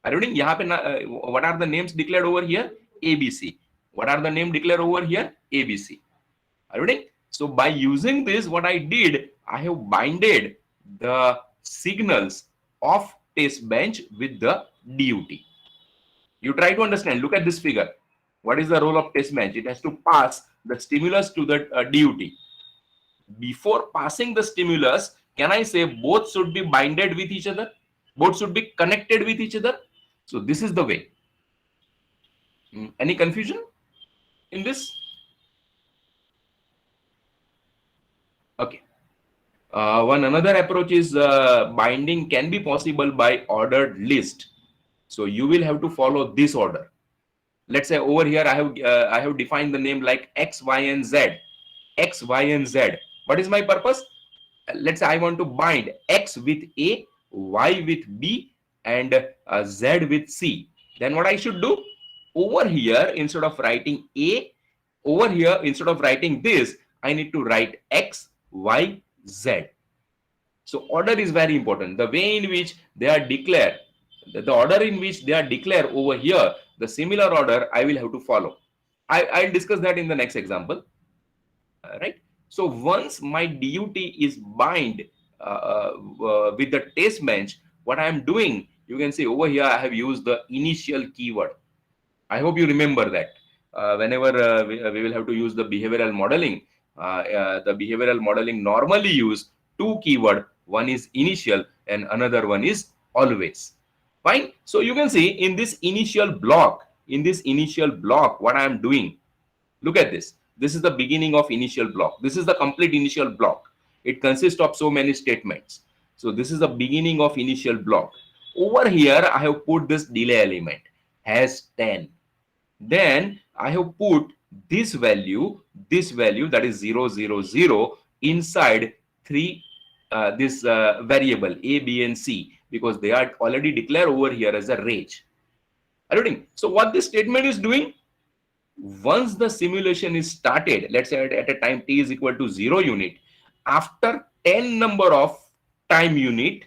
What are the names declared over here? ABC. What are the name declared over here? ABC. So by using this, what I did, I have binded the signals of test bench with the DUT. You try to understand. Look at this figure. What is the role of test bench? It has to pass the stimulus to the DUT. Before passing the stimulus, can I say both should be binded with each other? Both should be connected with each other. So this is the way. Any confusion in this? Okay. One another approach is binding can be possible by ordered list. So you will have to follow this order. Let's say over here I have defined the name like X, Y, and Z. X, Y, and Z. What is my purpose? Let's say I want to bind X with A, Y with B, and Z with C. Then what I should do? Over here, instead of writing A, over here, instead of writing this, I need to write X, Y, Z. So order is very important. The way in which they are declared, the order in which they are declared over here, the similar order I will have to follow. I'll discuss that in the next example. Right? So once my DUT is bind with the test bench, what I am doing, you can see over here, I have used the initial keyword. I hope you remember that. Whenever we will have to use the behavioral modeling, normally use two keyword. One is initial and another one is always. Fine. So you can see in this initial block, what I am doing, look at this. This is the beginning of initial block. This is the complete initial block. It consists of so many statements. So this is the beginning of initial block. Over here, I have put this delay element. has 10. Then I have put this value that is 000 inside this variable a, b, and c, because they are already declared over here as a range. Are you getting? So what this statement is doing, once the simulation is started, let's say at a time t is equal to 0 unit, after 10 number of time unit,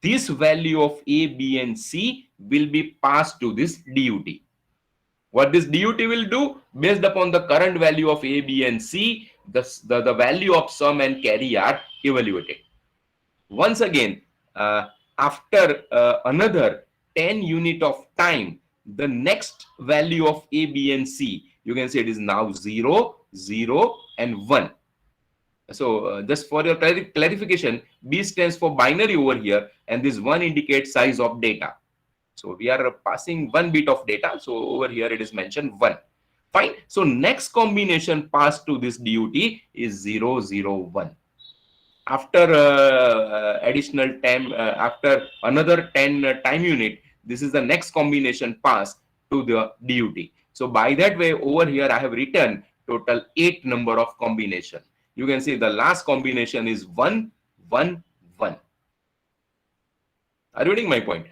this value of a, b, and c will be passed to this DUT. What this DUT will do, based upon the current value of a, b, and c, the value of sum and carry are evaluated. Once again, after another 10 unit of time, the next value of a, b, and c, you can say it is now 0, 0, and 1. So just for your clarification, B stands for binary over here, and this 1 indicates size of data. So we are passing 1 bit of data. So over here it is mentioned 1. Fine. So next combination passed to this DUT is 0, 0, 1. After additional time, after another 10 time unit, this is the next combination passed to the DUT. So by that way, over here I have written total 8 number of combination. You can see the last combination is 1, 1, 1. Are you getting my point?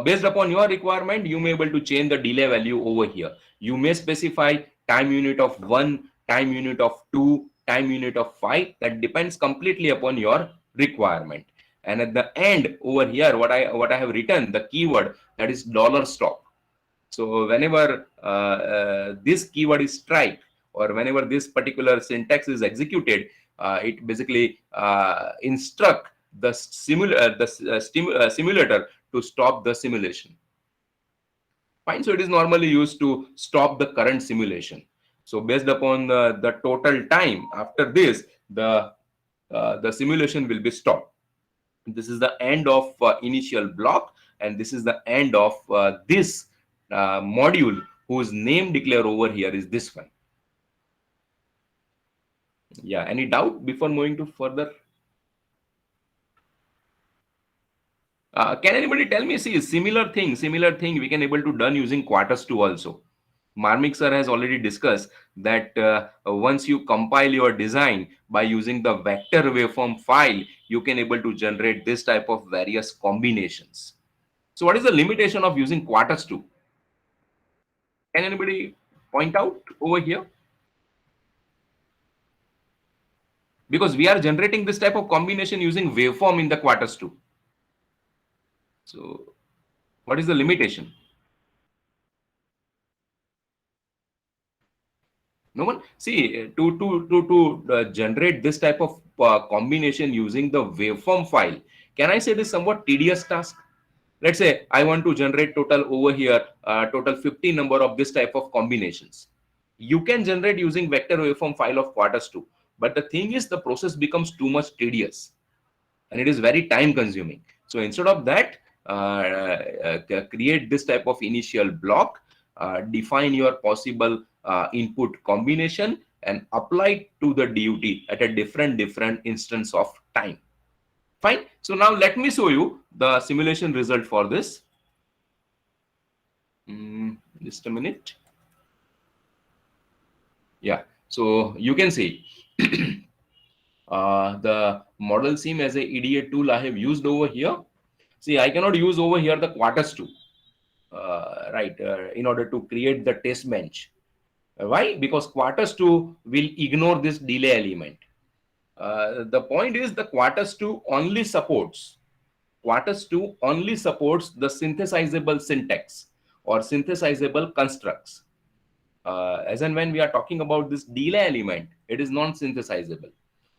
Based upon your requirement, you may be able to change the delay value over here. You may specify time unit of 1, time unit of 2, time unit of 5. That depends completely upon your requirement. And at the end over here, what I have written, the keyword, that is $stop. So whenever this keyword is strike, or whenever this particular syntax is executed, it basically instruct the simulator to stop the simulation. Fine. So it is normally used to stop the current simulation. So based upon the total time after this, the simulation will be stopped. This is the end of initial block, and this is the end of this module whose name declared over here is this one. Yeah, any doubt before moving to further? Can anybody tell me, see, similar thing we can able to done using Quartus2 also. Marmik sir has already discussed that once you compile your design by using the vector waveform file, you can able to generate this type of various combinations. So what is the limitation of using Quartus2? Can anybody point out over here? Because we are generating this type of combination using waveform in the Quartus2. So what is the limitation? No one? See, to generate this type of combination using the waveform file, can I say this somewhat tedious task? Let's say I want to generate total over here, total 50 number of this type of combinations. You can generate using vector waveform file of Quartus2, but the thing is the process becomes too much tedious and it is very time consuming. So instead of that, create this type of initial block, define your possible input combination and apply it to the DUT at a different instance of time. Fine. So now let me show you the simulation result for this. Just a minute. Yeah. So you can see the model sim as a EDA tool I have used over here. See, I cannot use over here the Quartus2, right, in order to create the test bench. Why? Because Quartus2 will ignore this delay element. The point is the Quartus2 only supports the synthesizable syntax or synthesizable constructs. As and when we are talking about this delay element, it is non-synthesizable.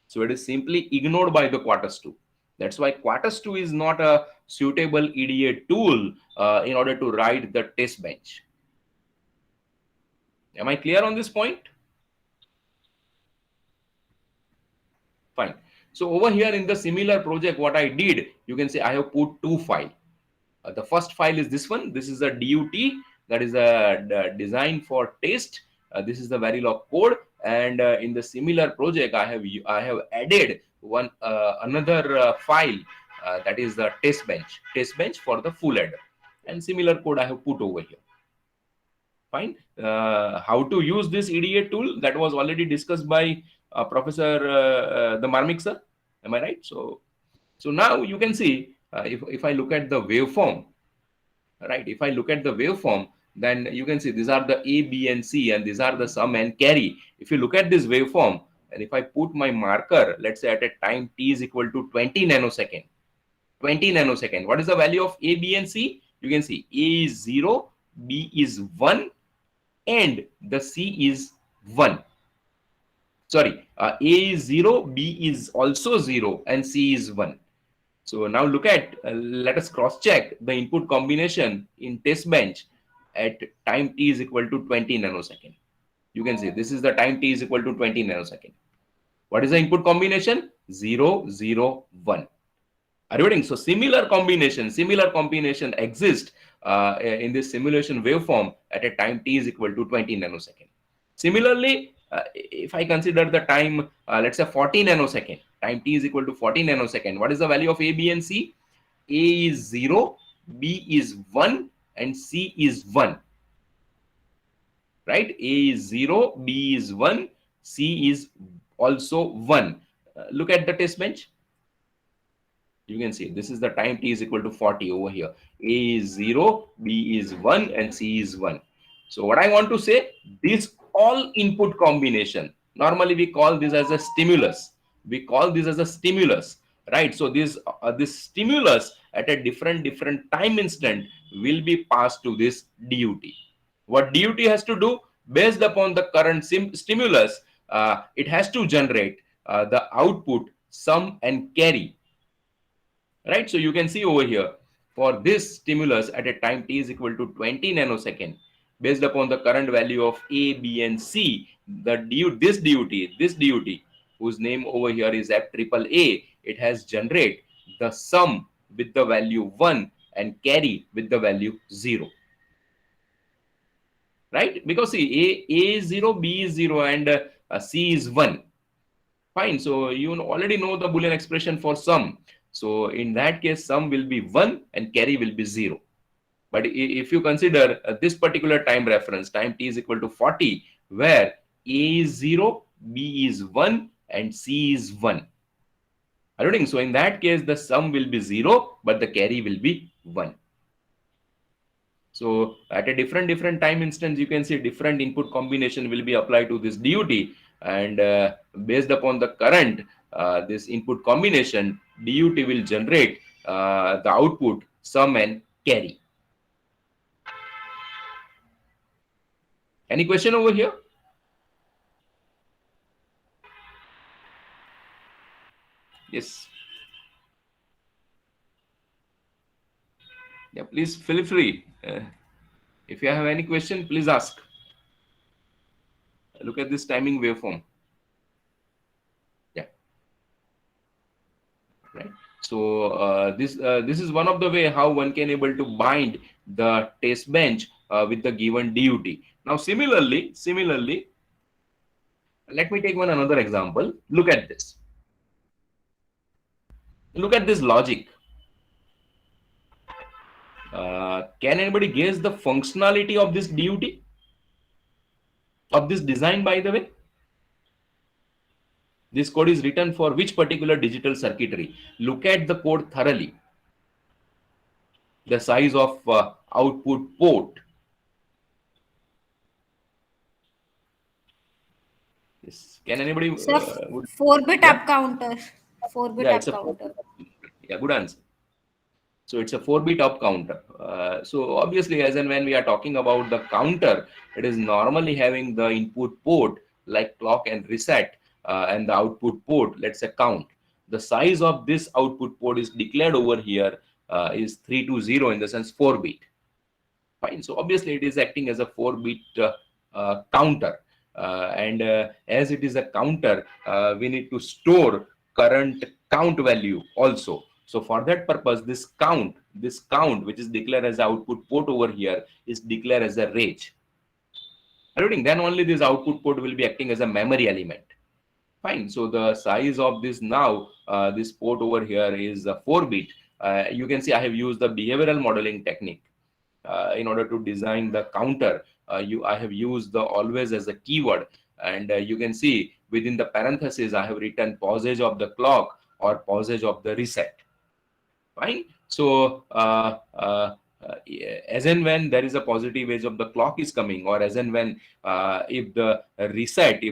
So it is simply ignored by the Quartus2. That's why Quartus2 is not a suitable EDA tool in order to write the test bench. Am I clear on this point? Fine. So over here in the similar project, what I did, you can say I have put 2 files. The first file is this one. This is a DUT, that is a design for test. This is the Verilog code, and in the similar project, I have added one another file that is the test bench for the full adder, and similar code I have put over here. Fine. How to use this EDA tool, that was already discussed by Professor the Marmik sir. Am I right? So now you can see, if I look at the waveform, right? If I look at the waveform, then you can see these are the A, B, and C, and these are the sum and carry. If you look at this waveform, and if I put my marker, let's say at a time t is equal to 20 nanosecond, 20 nanosecond, what is the value of A, B, and C? You can see A is 0, B is 1, and the C is 1. Sorry, A is 0, B is also 0, and C is 1. So now look at, let us cross check the input combination in test bench at time t is equal to 20 nanosecond. You can see this is the time t is equal to 20 nanosecond. What is the input combination? 0, 0, 1. Are you getting? So similar combination exists in this simulation waveform at a time t is equal to 20 nanosecond. Similarly, if I consider the time, let's say 40 nanosecond, time t is equal to 40 nanosecond. What is the value of A, B, and C? A is 0, B is 1, and C is 1. Right? A is 0, B is 1, C is also 1. Look at the test bench. You can see this is the time t is equal to 40 over here. A is 0, B is 1, and C is 1. So what I want to say, this all input combination, normally we call this as a stimulus. We call this as a stimulus, right? So this stimulus at a different time instant will be passed to this DUT. What DUT has to do, based upon the current stimulus, it has to generate the output sum and carry. Right, so you can see over here, for this stimulus at a time t is equal to 20 nanosecond, based upon the current value of A, B, and C, this DUT, whose name over here is FAAA, it has generate the sum with the value 1 and carry with the value 0. Right, because see, A is 0, B is 0, and C is 1. Fine, so you already know the Boolean expression for sum. So in that case, sum will be 1 and carry will be 0. But if you consider this particular time reference, time t is equal to 40, where A is 0, B is 1, and C is 1. Are you getting? So in that case, the sum will be 0, but the carry will be 1. So at a different time instance, you can see different input combination will be applied to this DUT, and based upon the current, this input combination, DUT will generate the output sum and carry. Any question over here? Yes. Yeah, please feel free. If you have any question, please ask. Look at this timing waveform. Yeah. Right. So this is one of the way how one can able to bind the test bench with the given DUT. Now similarly, let me take another example. Look at this. Look at this logic. Can anybody guess the functionality of this DUT? Of this design, by the way? This code is written for which particular digital circuitry? Look at the code thoroughly. The size of output port. Yes. Can anybody? Sir, 4-bit up counter. 4-bit Yeah, up it's a counter. yeah, good answer. So it's a 4-bit up counter. So obviously, as and when we are talking about the counter, it is normally having the input port like clock and reset, and the output port, let's say count. The size of this output port is declared over here is 320, in the sense 4-bit. Fine. So obviously, it is acting as a 4-bit counter. And as it is a counter, we need to store current count value also. So for that purpose, this count, which is declared as the output port over here, is declared as a range. Then only this output port will be acting as a memory element. Fine. So the size of this now, this port over here is a 4-bit. You can see I have used the behavioral modeling technique in order to design the counter I have used the always as a keyword, and you can see within the parenthesis I have written pausage of the clock or pausage of the reset. Fine. So as and when there is a positive edge of the clock is coming, or as and when if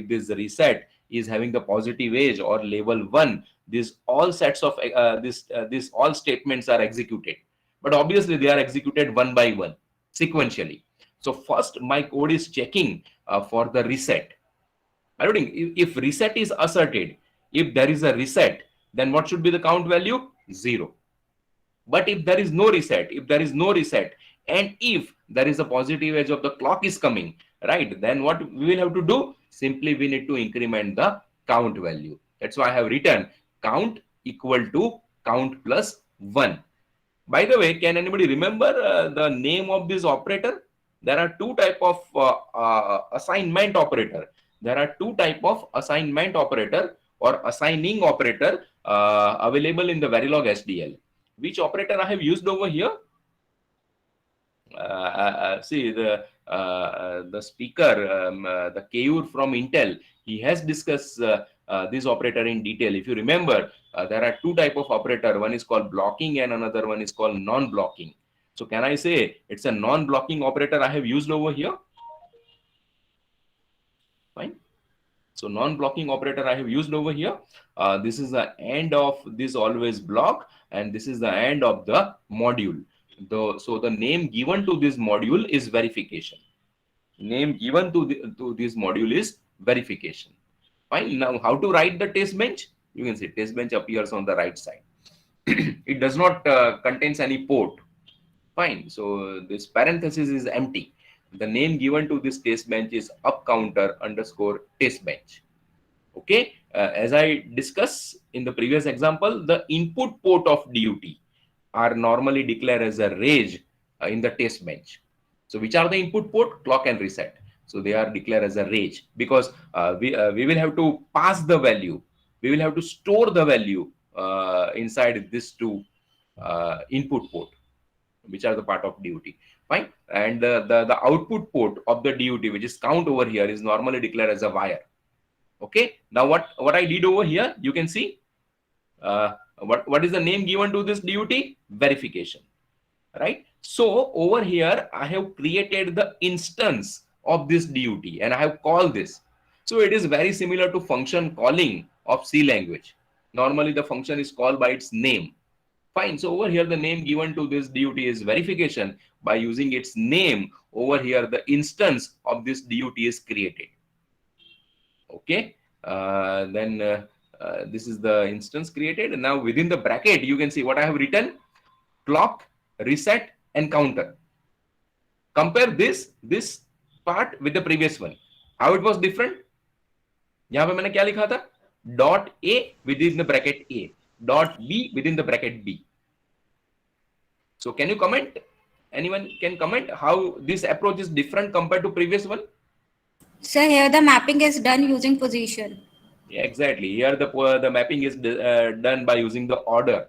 this reset is having the positive edge or level 1, these all sets of this all statements are executed, but obviously they are executed one by one sequentially. So first my code is checking for the reset. I think if reset is asserted, if there is a reset, then what should be the count value? 0. But if there is no reset, and if there is a positive edge of the clock is coming, right, then what we will have to do? Simply we need to increment the count value. That's why I have written count equal to count plus 1. By the way, can anybody remember the name of this operator? There are two type of assignment operator. There are two type of assignment operator or assigning operator available in the Verilog SDL. Which operator I have used over here? See the speaker, the Keyur from Intel, he has discussed this operator in detail. If you remember, there are two type of operator. One is called blocking and another one is called non-blocking. So can I say it's a non-blocking operator I have used over here? Fine. So non-blocking operator I have used over here. This is the end of this always block, and this is the end of the module. So the name given to this module is verification. Name given to this module is verification. Fine. Now how to write the test bench? You can see test bench appears on the right side. It does not contains any port. Fine. So this parenthesis is empty. The name given to this test bench is upcounter underscore test bench. Okay. As I discussed in the previous example, the input port of DUT are normally declared as a range in the test bench. So which are the input port? Clock and reset. So they are declared as a range because we will have to pass the value. We will have to store the value inside this two input port, which are the part of DUT. Fine. And the output port of the DUT, which is count over here, is normally declared as a wire. Okay. Now what I did over here, you can see what is the name given to this DUT? Verification. Right. So over here I have created the instance of this DUT and I have called this. So it is very similar to function calling of C language. Normally the function is called by its name. Fine. So over here the name given to this DUT is verification. By using its name over here, the instance of this DUT is created. Okay. This is the instance created. And now within the bracket, you can see what I have written: clock, reset, and counter. Compare this part with the previous one. How it was different? यहाँ पे मैंने क्या लिखा था? Dot A within the bracket A. Dot B within the bracket B. So can you comment? Anyone can comment how this approach is different compared to previous one? So here the mapping is done using position. Yeah, exactly. Here the mapping is done by using the order,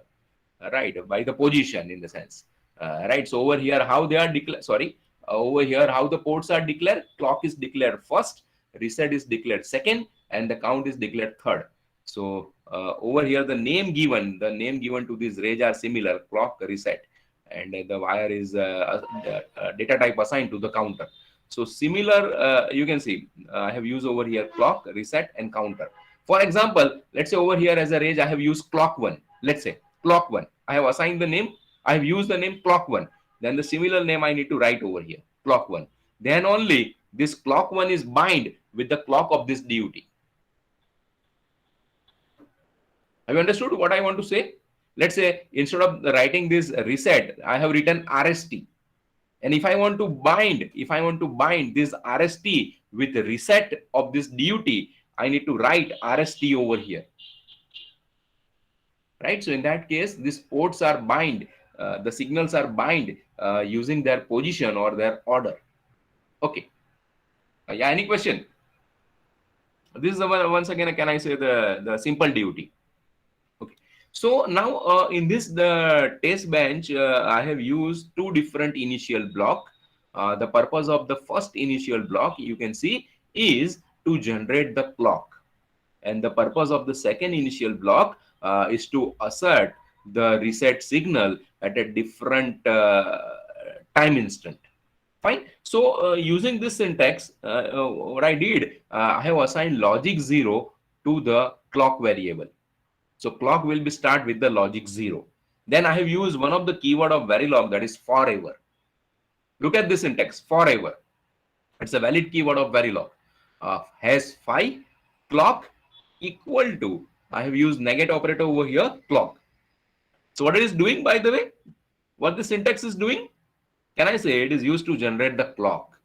right? By the position in the sense, right? So over here, how they are declared? Sorry, over here, how the ports are declared? Clock is declared first, reset is declared second, and the count is declared third. So over here, the name given to this range are similar: clock, reset, and the wire is data type assigned to the counter. So similar, you can see I have used over here clock, reset, and counter. For example, let's say over here as a range I have used clock 1. Let's say clock 1. I have assigned the name. I have used the name clock 1. Then the similar name I need to write over here, clock 1. Then only this clock 1 is bind with the clock of this DUT. Have you understood what I want to say? Let's say instead of writing this reset, I have written RST. And if I want to bind this RST with the reset of this DUT, I need to write RST over here. Right? So in that case, these ports are bind, the signals are bind using their position or their order. Okay. Yeah, any question? This is once again, can I say the simple DUT? Okay. So now in this the test bench, I have used two different initial block. the purpose of the first initial block, you can see, is to generate the clock. And the purpose of the second initial block is to assert the reset signal at a different time instant. Fine. So using this syntax, what I did, I have assigned logic 0 to the clock variable. So clock will be start with the logic 0. Then I have used one of the keyword of Verilog, that is forever. Look at this syntax, forever. It's a valid keyword of Verilog. Has phi clock equal to, I have used negate operator over here, clock. So what it is doing, by the way, what the syntax is doing, can I say it is used to generate the clock.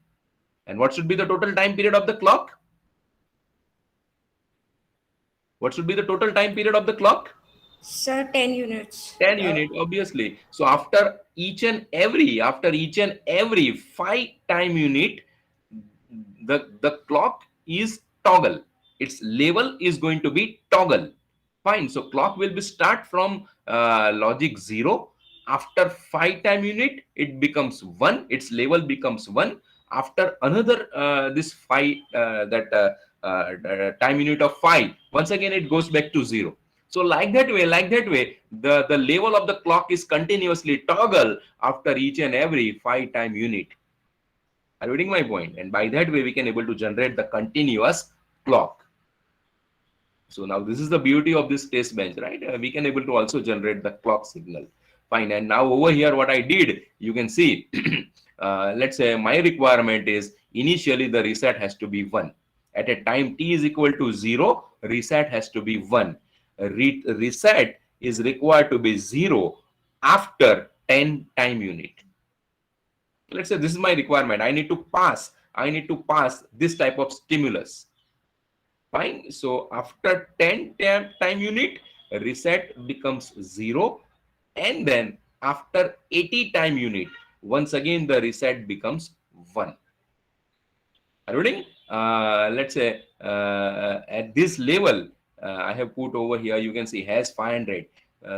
And what should be the total time period of the clock? What should be the total time period of the clock? Sir, 10 units. 10 unit, obviously. So after each and every 5 time unit, the clock is toggle. Its level is going to be toggle. Fine. So clock will be start from logic 0. After 5 time unit, it becomes 1. Its level becomes 1. After another this 5 time unit of 5, once again it goes back to 0. So like that way, the level of the clock is continuously toggle after each and every 5 time unit. Are you getting my point? And by that way, we can able to generate the continuous clock. So now this is the beauty of this test bench, right? We can able to also generate the clock signal. Fine. And now over here, what I did, you can see, let's say my requirement is initially the reset has to be 1. At a time t is equal to 0, reset has to be 1. Reset is required to be 0 after 10 time unit. Let's say this is my requirement. I need to pass this type of stimulus. Fine. So after 10 time unit, reset becomes 0. And then after 80 time unit, once again the reset becomes 1. Are you reading? Let's say at this level, I have put over here, you can see has 500.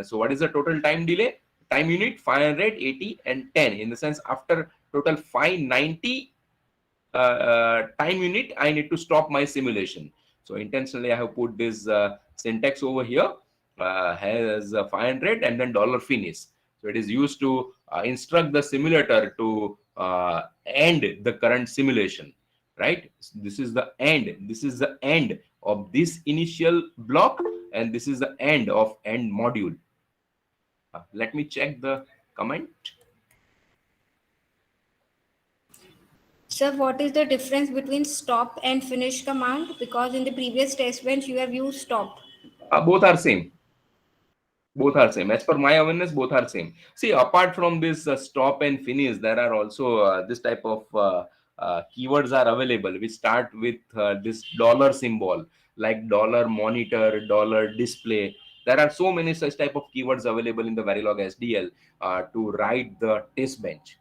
So what is the total time delay? Time unit 500, 80 and 10. In the sense, after total 590 time unit, I need to stop my simulation. So intentionally I have put this syntax over here, has 500 and then $finish. So it is used to instruct the simulator to end the current simulation, right? This is the end of this initial block, and this is the end of end module. Let me check the comment. Sir, what is the difference between stop and finish command? Because in the previous test bench, you have used stop. Both are same. Both are same. As per my awareness, both are same. See, apart from this stop and finish, there are also this type of keywords are available. We start with this dollar symbol, like dollar monitor, dollar display. There are so many such type of keywords available in the Verilog SDL to write the test bench.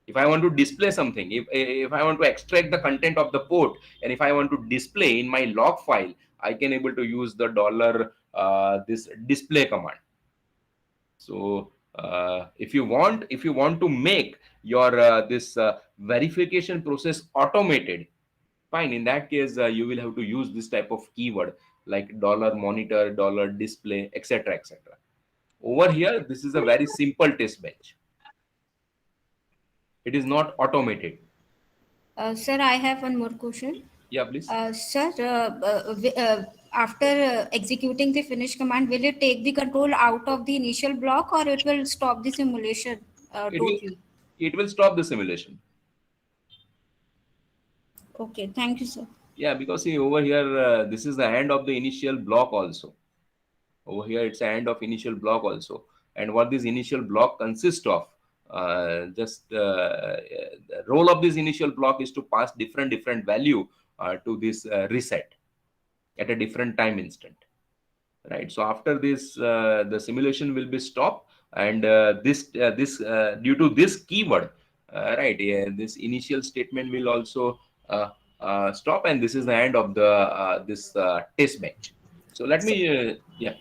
If I want to display something, if I want to extract the content of the port, and if I want to display in my log file, I can able to use the dollar this display command. So if you want to make your this verification process automated, fine. In that case, you will have to use this type of keyword like dollar monitor, dollar display, etc., etc. Over here, this is a very simple test bench. It is not automated. Sir, I have one more question. Yeah, please. Sir, after executing the finish command, will it take the control out of the initial block, or it will stop the simulation totally? It will stop the simulation. Okay, thank you, sir. Yeah, because see over here, this is the end of the initial block also. Over here, it's the end of initial block also. And what this initial block consists of, the role of this initial block is to pass different value to this reset at a different time instant, right? So after this, the simulation will be stopped, and this due to this keyword, right? Yeah, this initial statement will also stop, and this is the end of the this test bench. So let me yeah.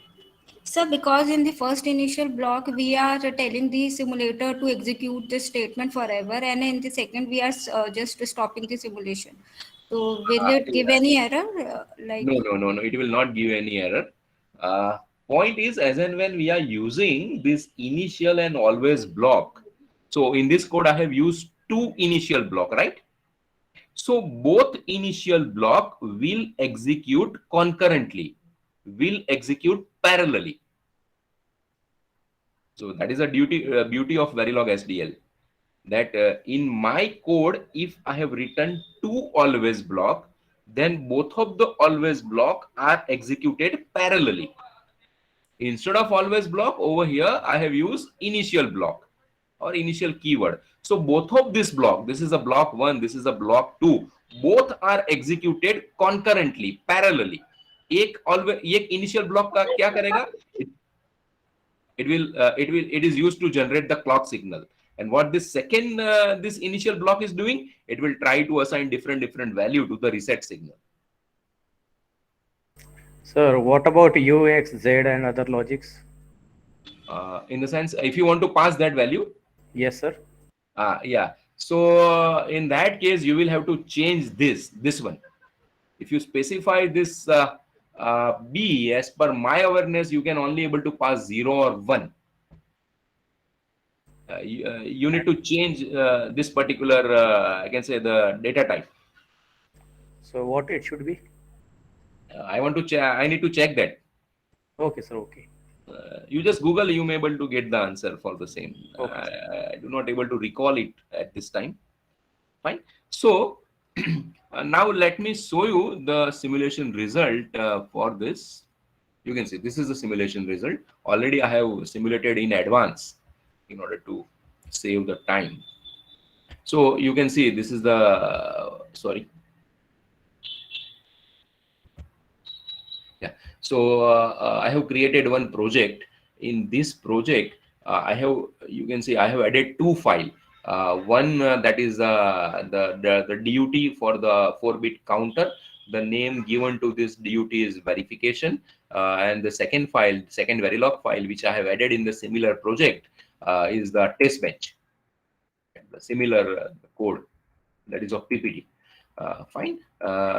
Sir, because in the first initial block, we are telling the simulator to execute this statement forever, and in the second, we are just stopping the simulation. So, will it give any error? No. It will not give any error. Point is, as and when we are using this initial and always block. So in this code, I have used two initial block, right? So both initial block will execute concurrently, will execute parallelly. So that is a beauty of Verilog SDL. That in my code, if I have written two always block, then both of the always block are executed parallelly. Instead of always block, over here I have used initial block or initial keyword. So both of this block, this is a block 1, this is a block 2, both are executed concurrently, parallelly. एक initial block का क्या करेगा? It is used to generate the clock signal. And what this second this initial block is doing, it will try to assign different value to the reset signal. Sir, what about U, X, Z and other logics? In the sense, if you want to pass that value, Yes, sir. yeah. So in that case, you will have to change this one. If you specify this B, as per my awareness, you can only able to pass 0 or 1. You need to change this particular, I can say, the data type. So what it should be? I need to check that. Okay, sir. Okay. You just Google, you may able to get the answer for the same. Okay. I do not able to recall it at this time. Fine. So now let me show you the simulation result for this. You can see this is the simulation result. Already I have simulated in advance in order to save the time. So you can see this is the So I have created one project. In this project, you can see I have added two files. One that is the DUT for the 4-bit counter. The name given to this DUT is verification, and the second Verilog file which I have added in the similar project is the test bench. The similar code that is of PPT. Fine.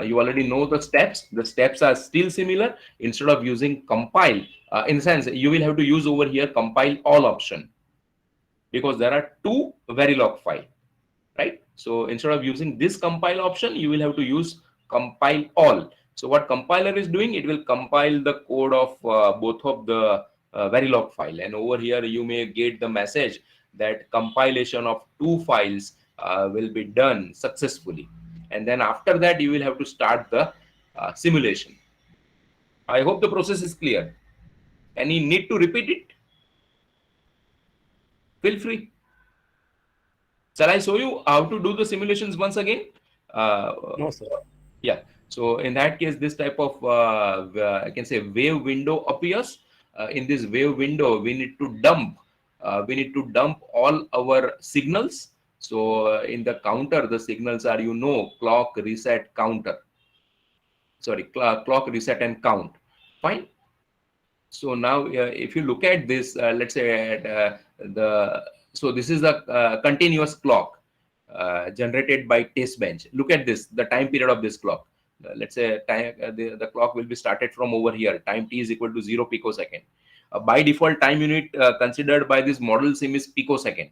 You already know the steps. The steps are still similar. Instead of using compile, in the sense you will have to use over here compile all option, because there are two Verilog file, right? So instead of using this compile option, you will have to use compile all. So what compiler is doing, it will compile the code of both of the Verilog file, and over here you may get the message that compilation of two files will be done successfully. And then after that, you will have to start the simulation. I hope the process is clear. Any need to repeat it? Feel free. Shall I show you how to do the simulations once again? No, sir. Yeah. So in that case, this type of I can say wave window appears. In this wave window, we need to dump all our signals. So in the counter, the signals are, clock, reset, counter. Sorry, clock, reset, and count. Fine. So now, if you look at this, let's say so this is the continuous clock generated by test bench. Look at this, the time period of this clock. Let's say the clock will be started from over here. Time t is equal to 0 picosecond. By default, time unit considered by this model sim is picosecond.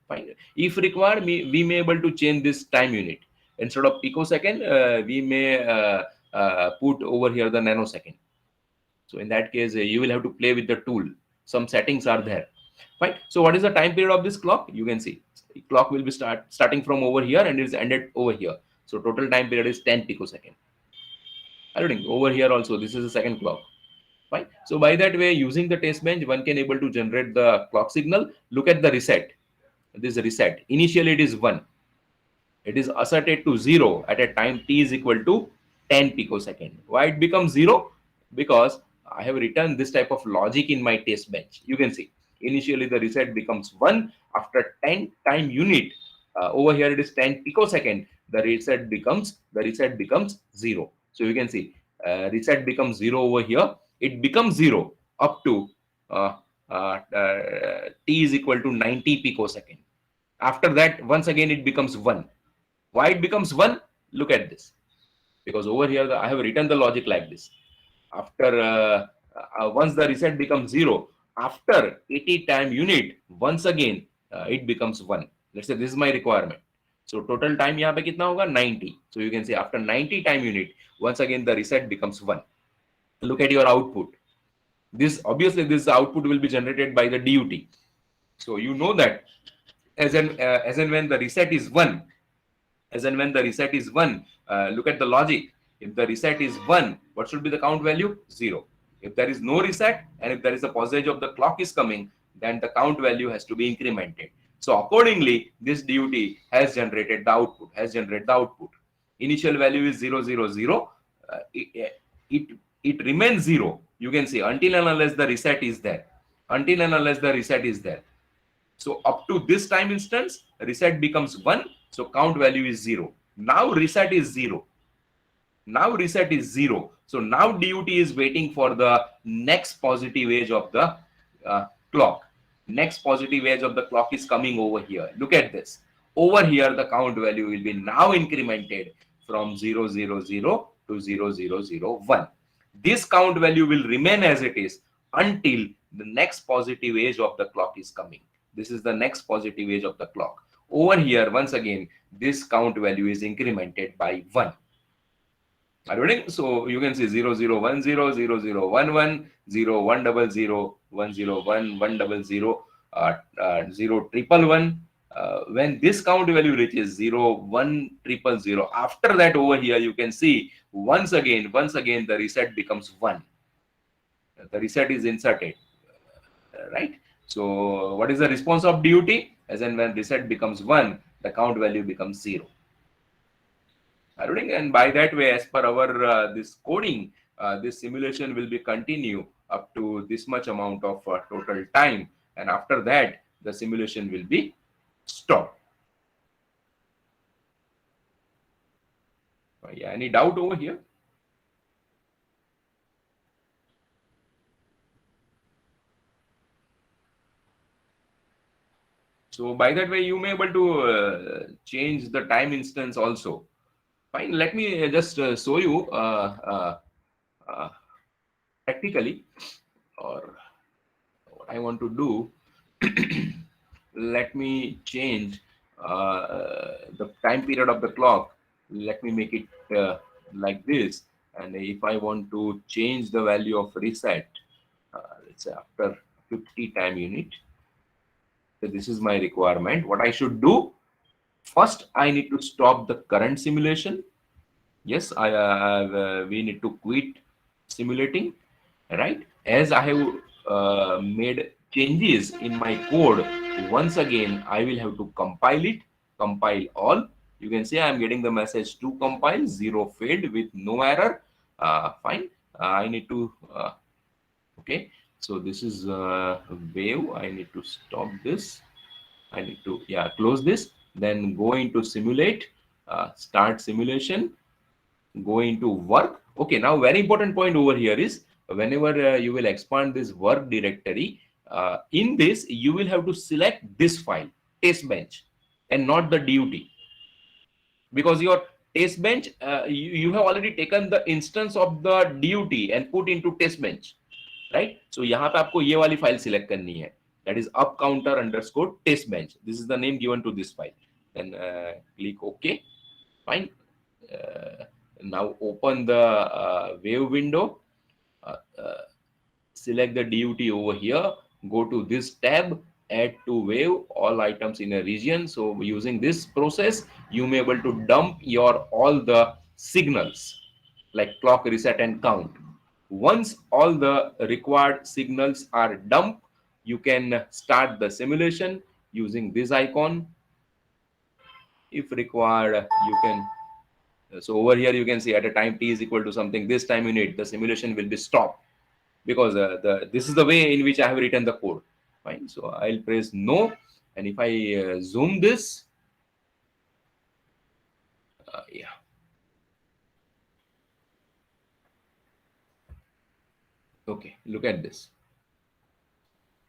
Fine. If required, we may able to change this time unit. Instead of picosecond, we may put over here the nanosecond. So in that case, you will have to play with the tool. Some settings are there. Fine. So what is the time period of this clock? You can see the clock will be starting from over here and is ended over here. So total time period is 10 picosecond. Over here also, this is the second clock. Fine. So by that way, using the test bench, one can able to generate the clock signal. Look at the reset. This reset. Initially, it is 1. It is asserted to 0 at a time t is equal to 10 picosecond. Why it becomes 0? Because I have written this type of logic in my test bench. You can see initially the reset becomes 1. After 10 time unit, over here it is 10 picosecond. The reset becomes 0. So you can see reset becomes 0 over here. it becomes 0 up to t is equal to 90 picosecond. After that, once again, it becomes 1. Why it becomes 1? Look at this. Because over here, I have written the logic like this. After once the reset becomes 0, after 80 time unit, once again, it becomes 1. Let's say this is my requirement. So total time यहाँ पे कितना होगा 90. So you can say after 90 time unit, once again the reset becomes 1. Look at your output. This obviously this output will be generated by the DUT. So you know that as and when the reset is 1, look at the logic. If the reset is 1, what should be the count value? 0. If there is no reset and if there is a passage of the clock is coming, then the count value has to be incremented. So accordingly, this DUT has generated the output. Initial value is 0, 0, 0. It remains 0. You can see until and unless the reset is there. So up to this time instance, reset becomes 1. So count value is 0. Now reset is 0. So now DUT is waiting for the next positive edge of the clock. Next positive edge of the clock is coming over here. Look at this. Over here, the count value will be now incremented from 0, 0, 0 to 0, 0, 0, 1. This count value will remain as it is until the next positive edge of the clock is coming. This is the next positive edge of the clock. Over here, once again, this count value is incremented by 1. Are you ready? So you can see 0, 0, 1, 0, 0, 0, 1, 1, 0, 1, 0, 0, 1, 0, 1, 1, 0, 0, 0, 1, 1. When this count value reaches 0, 1, 0, 0, after that over here, you can see once again, the reset becomes 1. The reset is inserted, right? So what is the response of DUT? As and when reset becomes 1, the count value becomes 0. And by that way, as per our this coding, this simulation will be continue up to this much amount of total time, and after that, the simulation will be stopped. Yeah, any doubt over here? So by that way, you may able to change the time instance also. Fine. Let me just show you practically, or what I want to do. Let me change the time period of the clock. Let me make it like this. And if I want to change the value of reset, let's say after 50 time unit. So this is my requirement. What I should do? First, I need to stop the current simulation. Yes, we need to quit simulating, right? As I have made changes in my code, once again, I will have to compile it, compile all. You can see I'm getting the message to compile, 0 failed with no error. Fine. I need to, okay. So this is wave. I need to stop this. I need to, close this. Then go into simulate, start simulation, go into work. Okay, now very important point over here is whenever you will expand this work directory, in this, you will have to select this file, test bench, and not the DUT. Because your test bench, you have already taken the instance of the DUT and put into test bench. Right? So यहाँ पे आपको ये वाली file select करनी है. That is upcounter_testbench. This is the name given to this file. Then click OK. Fine. Now open the wave window. Select the DUT over here. Go to this tab. Add to wave all items in a region. So using this process, you may be able to dump your all the signals like clock, reset, and count. Once all the required signals are dumped, you can start the simulation using this icon. If required, you can. So over here, you can see at a time t is equal to something, this time unit, the simulation will be stopped because this is the way in which I have written the code. Fine. So I'll press no. And if I zoom this, Okay, look at this.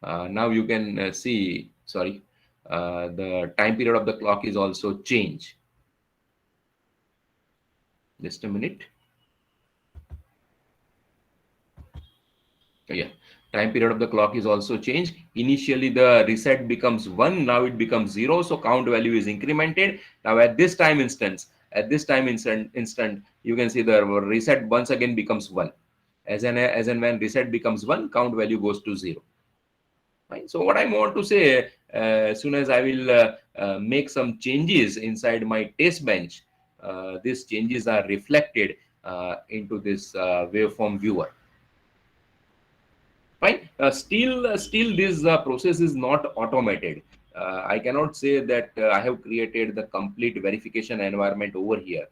Now you can see, sorry, the time period of the clock is also changed. Just a minute. Yeah, time period of the clock is also changed. Initially the reset becomes 1, now it becomes 0, so count value is incremented. Now at this time instant, you can see the reset once again becomes 1. As and when reset becomes 1, count value goes to 0. Right? So what I want to say, as soon as I will make some changes inside my test bench, these changes are reflected into this waveform viewer. Fine. Still this process is not automated. I cannot say that I have created the complete verification environment over here,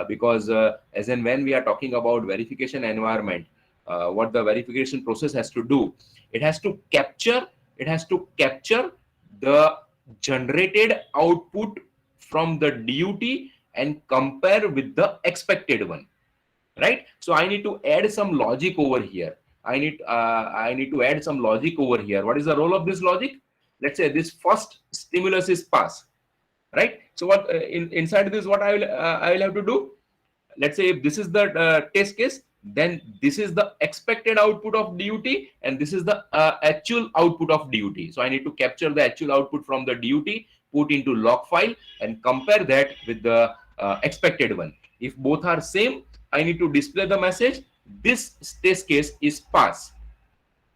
because as and when we are talking about verification environment, what the verification process has to do, it has to capture the generated output from the DUT and compare with the expected one, right? So I need to add some logic over here. I need to add some logic over here. What is the role of this logic? Let's say this first stimulus is pass, right? So what inside this, what I will have to do? Let's say if this is the test case, then this is the expected output of DUT and this is the actual output of DUT. So I need to capture the actual output from the DUT, put into log file and compare that with the expected one. If both are same, I need to display the message, this test case is pass.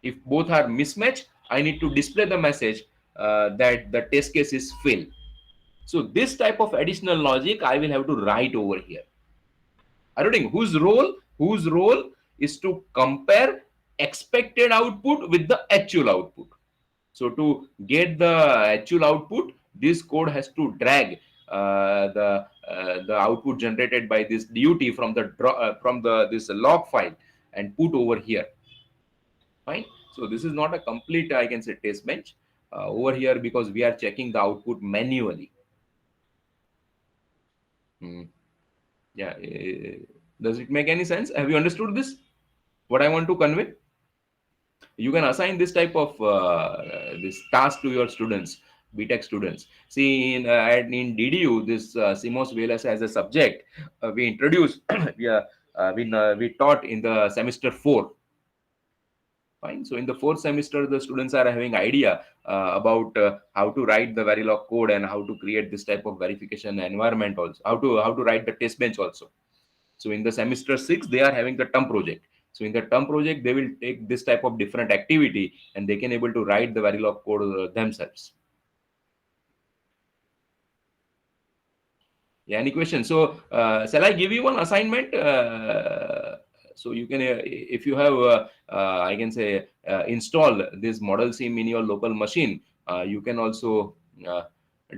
If both are mismatched, I need to display the message that the test case is fail. So this type of additional logic I will have to write over here. Are you whose role is to compare expected output with the actual output. So to get the actual output, this code has to drag the output generated by this DUT from this log file and put over here. Fine. So this is not a complete, I can say, test bench over here, because we are checking the output manually. Yeah. Does it make any sense? Have you understood this? What I want to convey? You can assign this type of this task to your students, BTech students. See, in DDU, this CMOS VLS as a subject, we introduced, we taught in the semester 4. Fine. So in the 4th semester, the students are having idea about how to write the Verilog code and how to create this type of verification environment also, how to write the test bench also. So in the semester 6, they are having the term project. So in the term project, they will take this type of different activity and they can able to write the Verilog code themselves. Yeah, any questions? So shall I give you one assignment? So you can, if you have, I can say, install this model sim in your local machine, you can also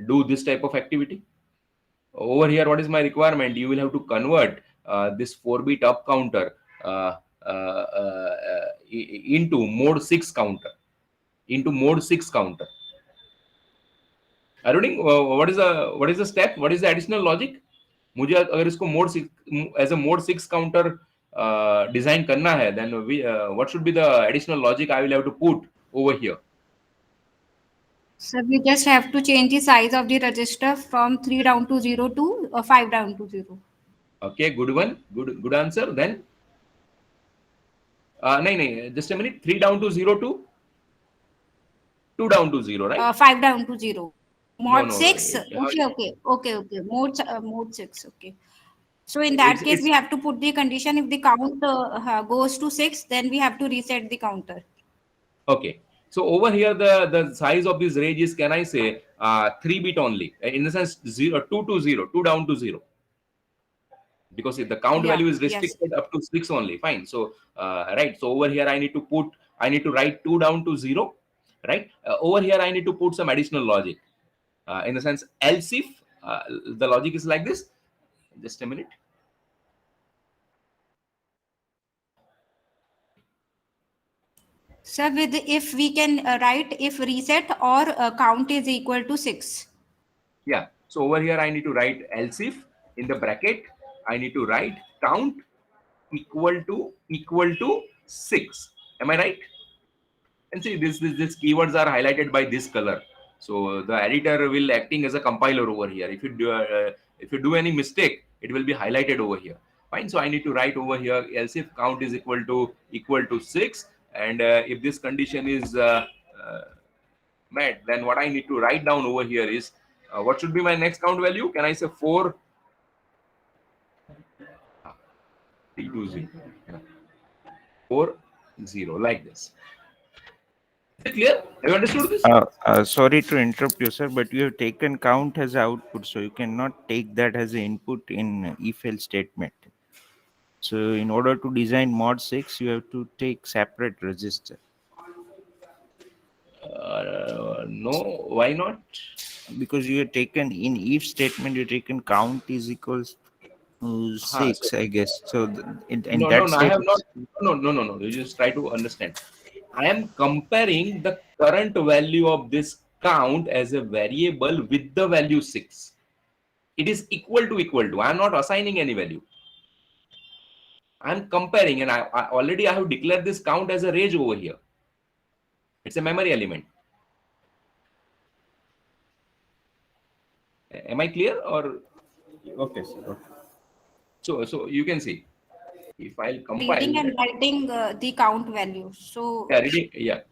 do this type of activity. Over here, what is my requirement? You will have to convert this 4-bit up counter into mode 6 counter. Arun, what is the step? What is the additional logic? मुझे अगर इसको mode 6 as a mode 6 counter design करना है, then what should be the additional logic I will have to put over here? So we just have to change the size of the register from 3 down to 0 to 5 down to 0. Okay, good one. Good answer. Then, no, just a minute. 3 down to 0 to 2 down to 0, right? 5 down to 0. Mod No, 6. Okay. Mode 6. Okay. So in that case, we have to put the condition, if the count goes to 6, then we have to reset the counter. Okay. So over here, the size of this range is, can I say, 3-bit only? In the sense, 2 to 0, 2 down to 0. Because if the count value is restricted up to 6 only, fine. So right. So over here, I need to write 2 down to 0, right? Over here, I need to put some additional logic. In the sense, else if the logic is like this. Just a minute. So with if we can write if reset or count is equal to 6. Yeah. So over here, I need to write else if in the bracket. I need to write count equal to 6. Am I right? And see, this keywords are highlighted by this color. So the editor will acting as a compiler over here. If you do any mistake, it will be highlighted over here. Fine. So I need to write over here else if count is equal to 6, and if this condition is met, then what I need to write down over here is what should be my next count value? Can I say 4? 320. 4 0 like this. Is it clear? Have you understood this? Sorry to interrupt you, sir, but you have taken count as output, so you cannot take that as an input in if-else statement. So in order to design mod 6, you have to take separate register. No, why not? Because you have taken in if statement, you have taken count is equals to 6, so- I guess. So in No, that no, I have statement, not. No. You just try to understand. I am comparing the current value of this count as a variable with the value 6. It is equal to. I am not assigning any value. I am comparing, and I already have declared this count as a range over here. It's a memory element. Am I clear? Or Okay, sir. Okay. so you can see if I'll compile. Reading and writing the count value. So,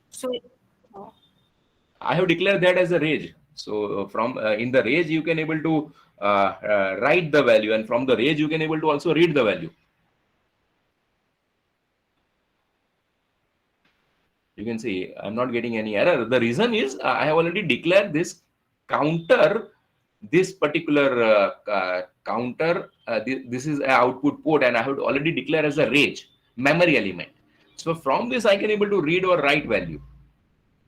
So I have declared that as a range. So from in the range you can able to write the value, and from the range you can able to also read the value. You can see I'm not getting any error. The reason is I have already declared this counter, this particular counter. This is an output port, and I have already declared as a range memory element. So from this I can able to read or write value.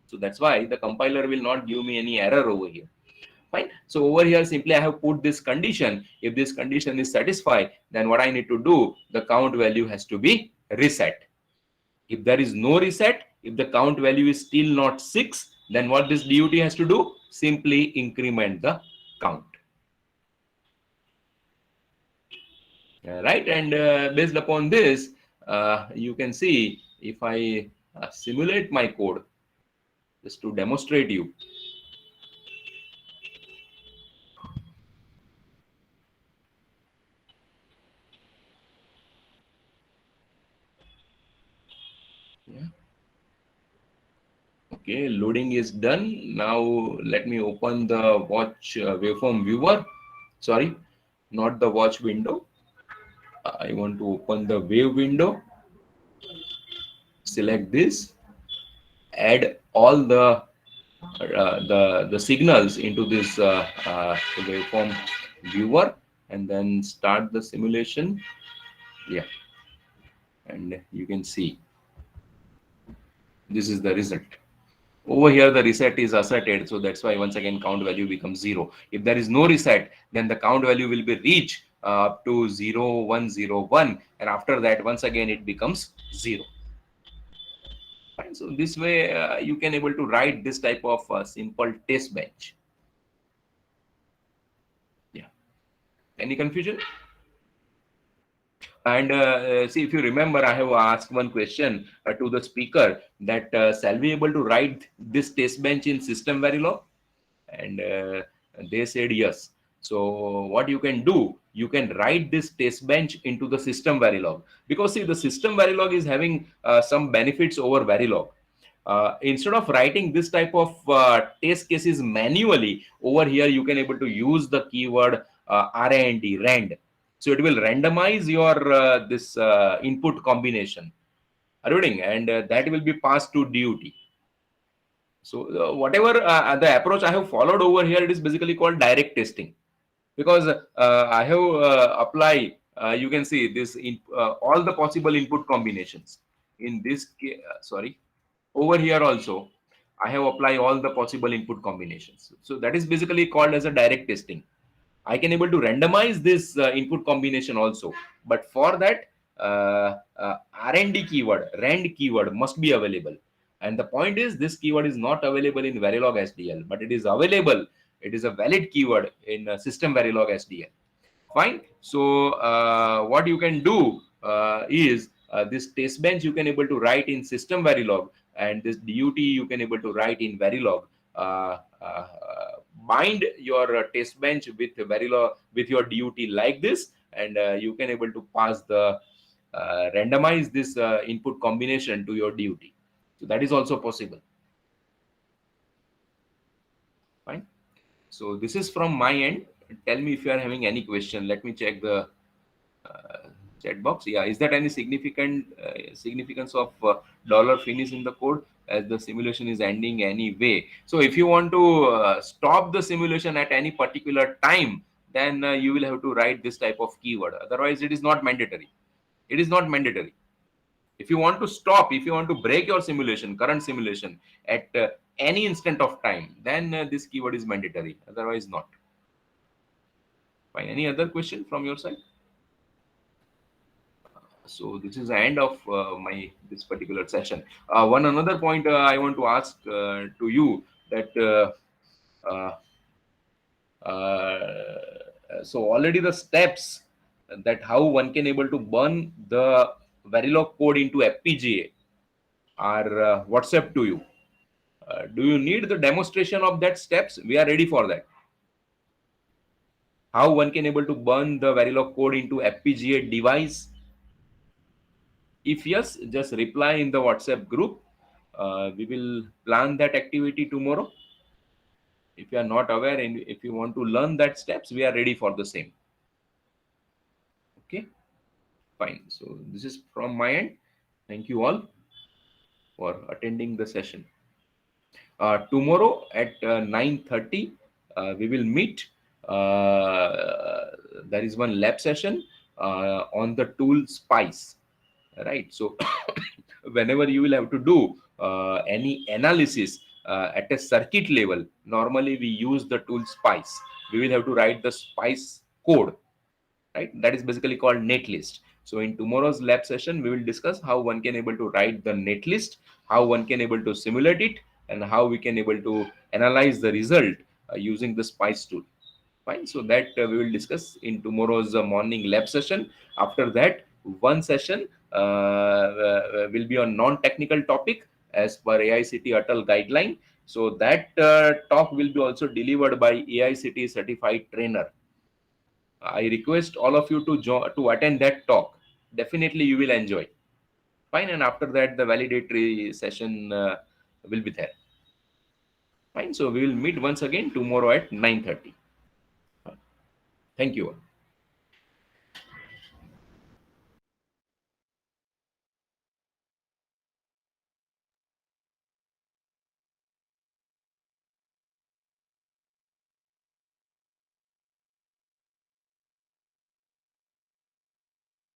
So that's why the compiler will not give me any error over here. Fine. So over here simply I have put this condition. If this condition is satisfied, then what I need to do, the count value has to be reset. If there is no reset, if the count value is still not 6, then what this DUT has to do? Simply increment the count. Right. And based upon this, you can see if I simulate my code just to demonstrate you. Okay, loading is done. Now let me open the watch waveform viewer. Sorry, not the watch window. I want to open the wave window. Select this. Add all the signals into this waveform viewer, and then start the simulation. Yeah, and you can see this is the result. Over here the reset is asserted, so that's why once again count value becomes 0. If there is no reset, then the count value will be reached up to 0 1 0 1, and after that once again it becomes 0. Fine. So this way you can able to write this type of simple test bench. Yeah. Any confusion? And see, if you remember, I have asked one question to the speaker that shall we able to write this test bench in system Verilog? And they said yes. So what you can do, you can write this test bench into the system Verilog, because see, the system Verilog is having some benefits over Verilog. Instead of writing this type of test cases manually, over here you can able to use the keyword rand. So it will randomize your this input combination, and that will be passed to DUT. So whatever the approach I have followed over here, it is basically called direct testing, because I have apply. You can see this in all the possible input combinations. In this case, sorry, over here also I have applied all the possible input combinations. So that is basically called as a direct testing. I can able to randomize this input combination also, but for that rand keyword must be available. And the point is, this keyword is not available in Verilog SDL, but it is available. It is a valid keyword in system Verilog SDL. Fine. So what you can do is This test bench you can able to write in system Verilog, and this DUT you can able to write in Verilog. Bind your test bench with Verilog with your DUT like this, and you can able to pass the randomize this input combination to your DUT. So that is also possible. Fine. So this is from my end. Tell me if you are having any question. Let me check the chat box. Yeah, is there any significance of dollar finish in the code as the simulation is ending anyway? So if you want to stop the simulation at any particular time, then you will have to write this type of keyword. Otherwise, it is not mandatory. It is not mandatory. If you want to stop, if you want to break your simulation, current simulation at any instant of time, then this keyword is mandatory. Otherwise, not. Fine. Any other question from your side? So this is the end of this particular session. One another point I want to ask to you that so already the steps that how one can able to burn the Verilog code into FPGA are WhatsApp to you. Do you need the demonstration of that steps? We are ready for that. How one can able to burn the Verilog code into FPGA device? If yes, just reply in the WhatsApp group. We will plan that activity tomorrow. If you are not aware and if you want to learn that steps, we are ready for the same. Okay, fine. So this is from my end. Thank you all for attending the session. Tomorrow at 9:30, we will meet. There is one lab session on the tool Spice. Right. So whenever you will have to do any analysis at a circuit level, normally we use the tool Spice. We will have to write the Spice code. Right. That is basically called netlist. So in tomorrow's lab session, we will discuss how one can able to write the netlist, how one can able to simulate it, and how we can able to analyze the result using the Spice tool. Fine. So that we will discuss in tomorrow's morning lab session. After that, one session will be on non-technical topic as per AICT Atal guideline. So that talk will be also delivered by AICT certified trainer. I request all of you to attend that talk. Definitely you will enjoy. Fine. And after that, the validatory session will be there. Fine. So we will meet once again tomorrow at 9:30. Thank you.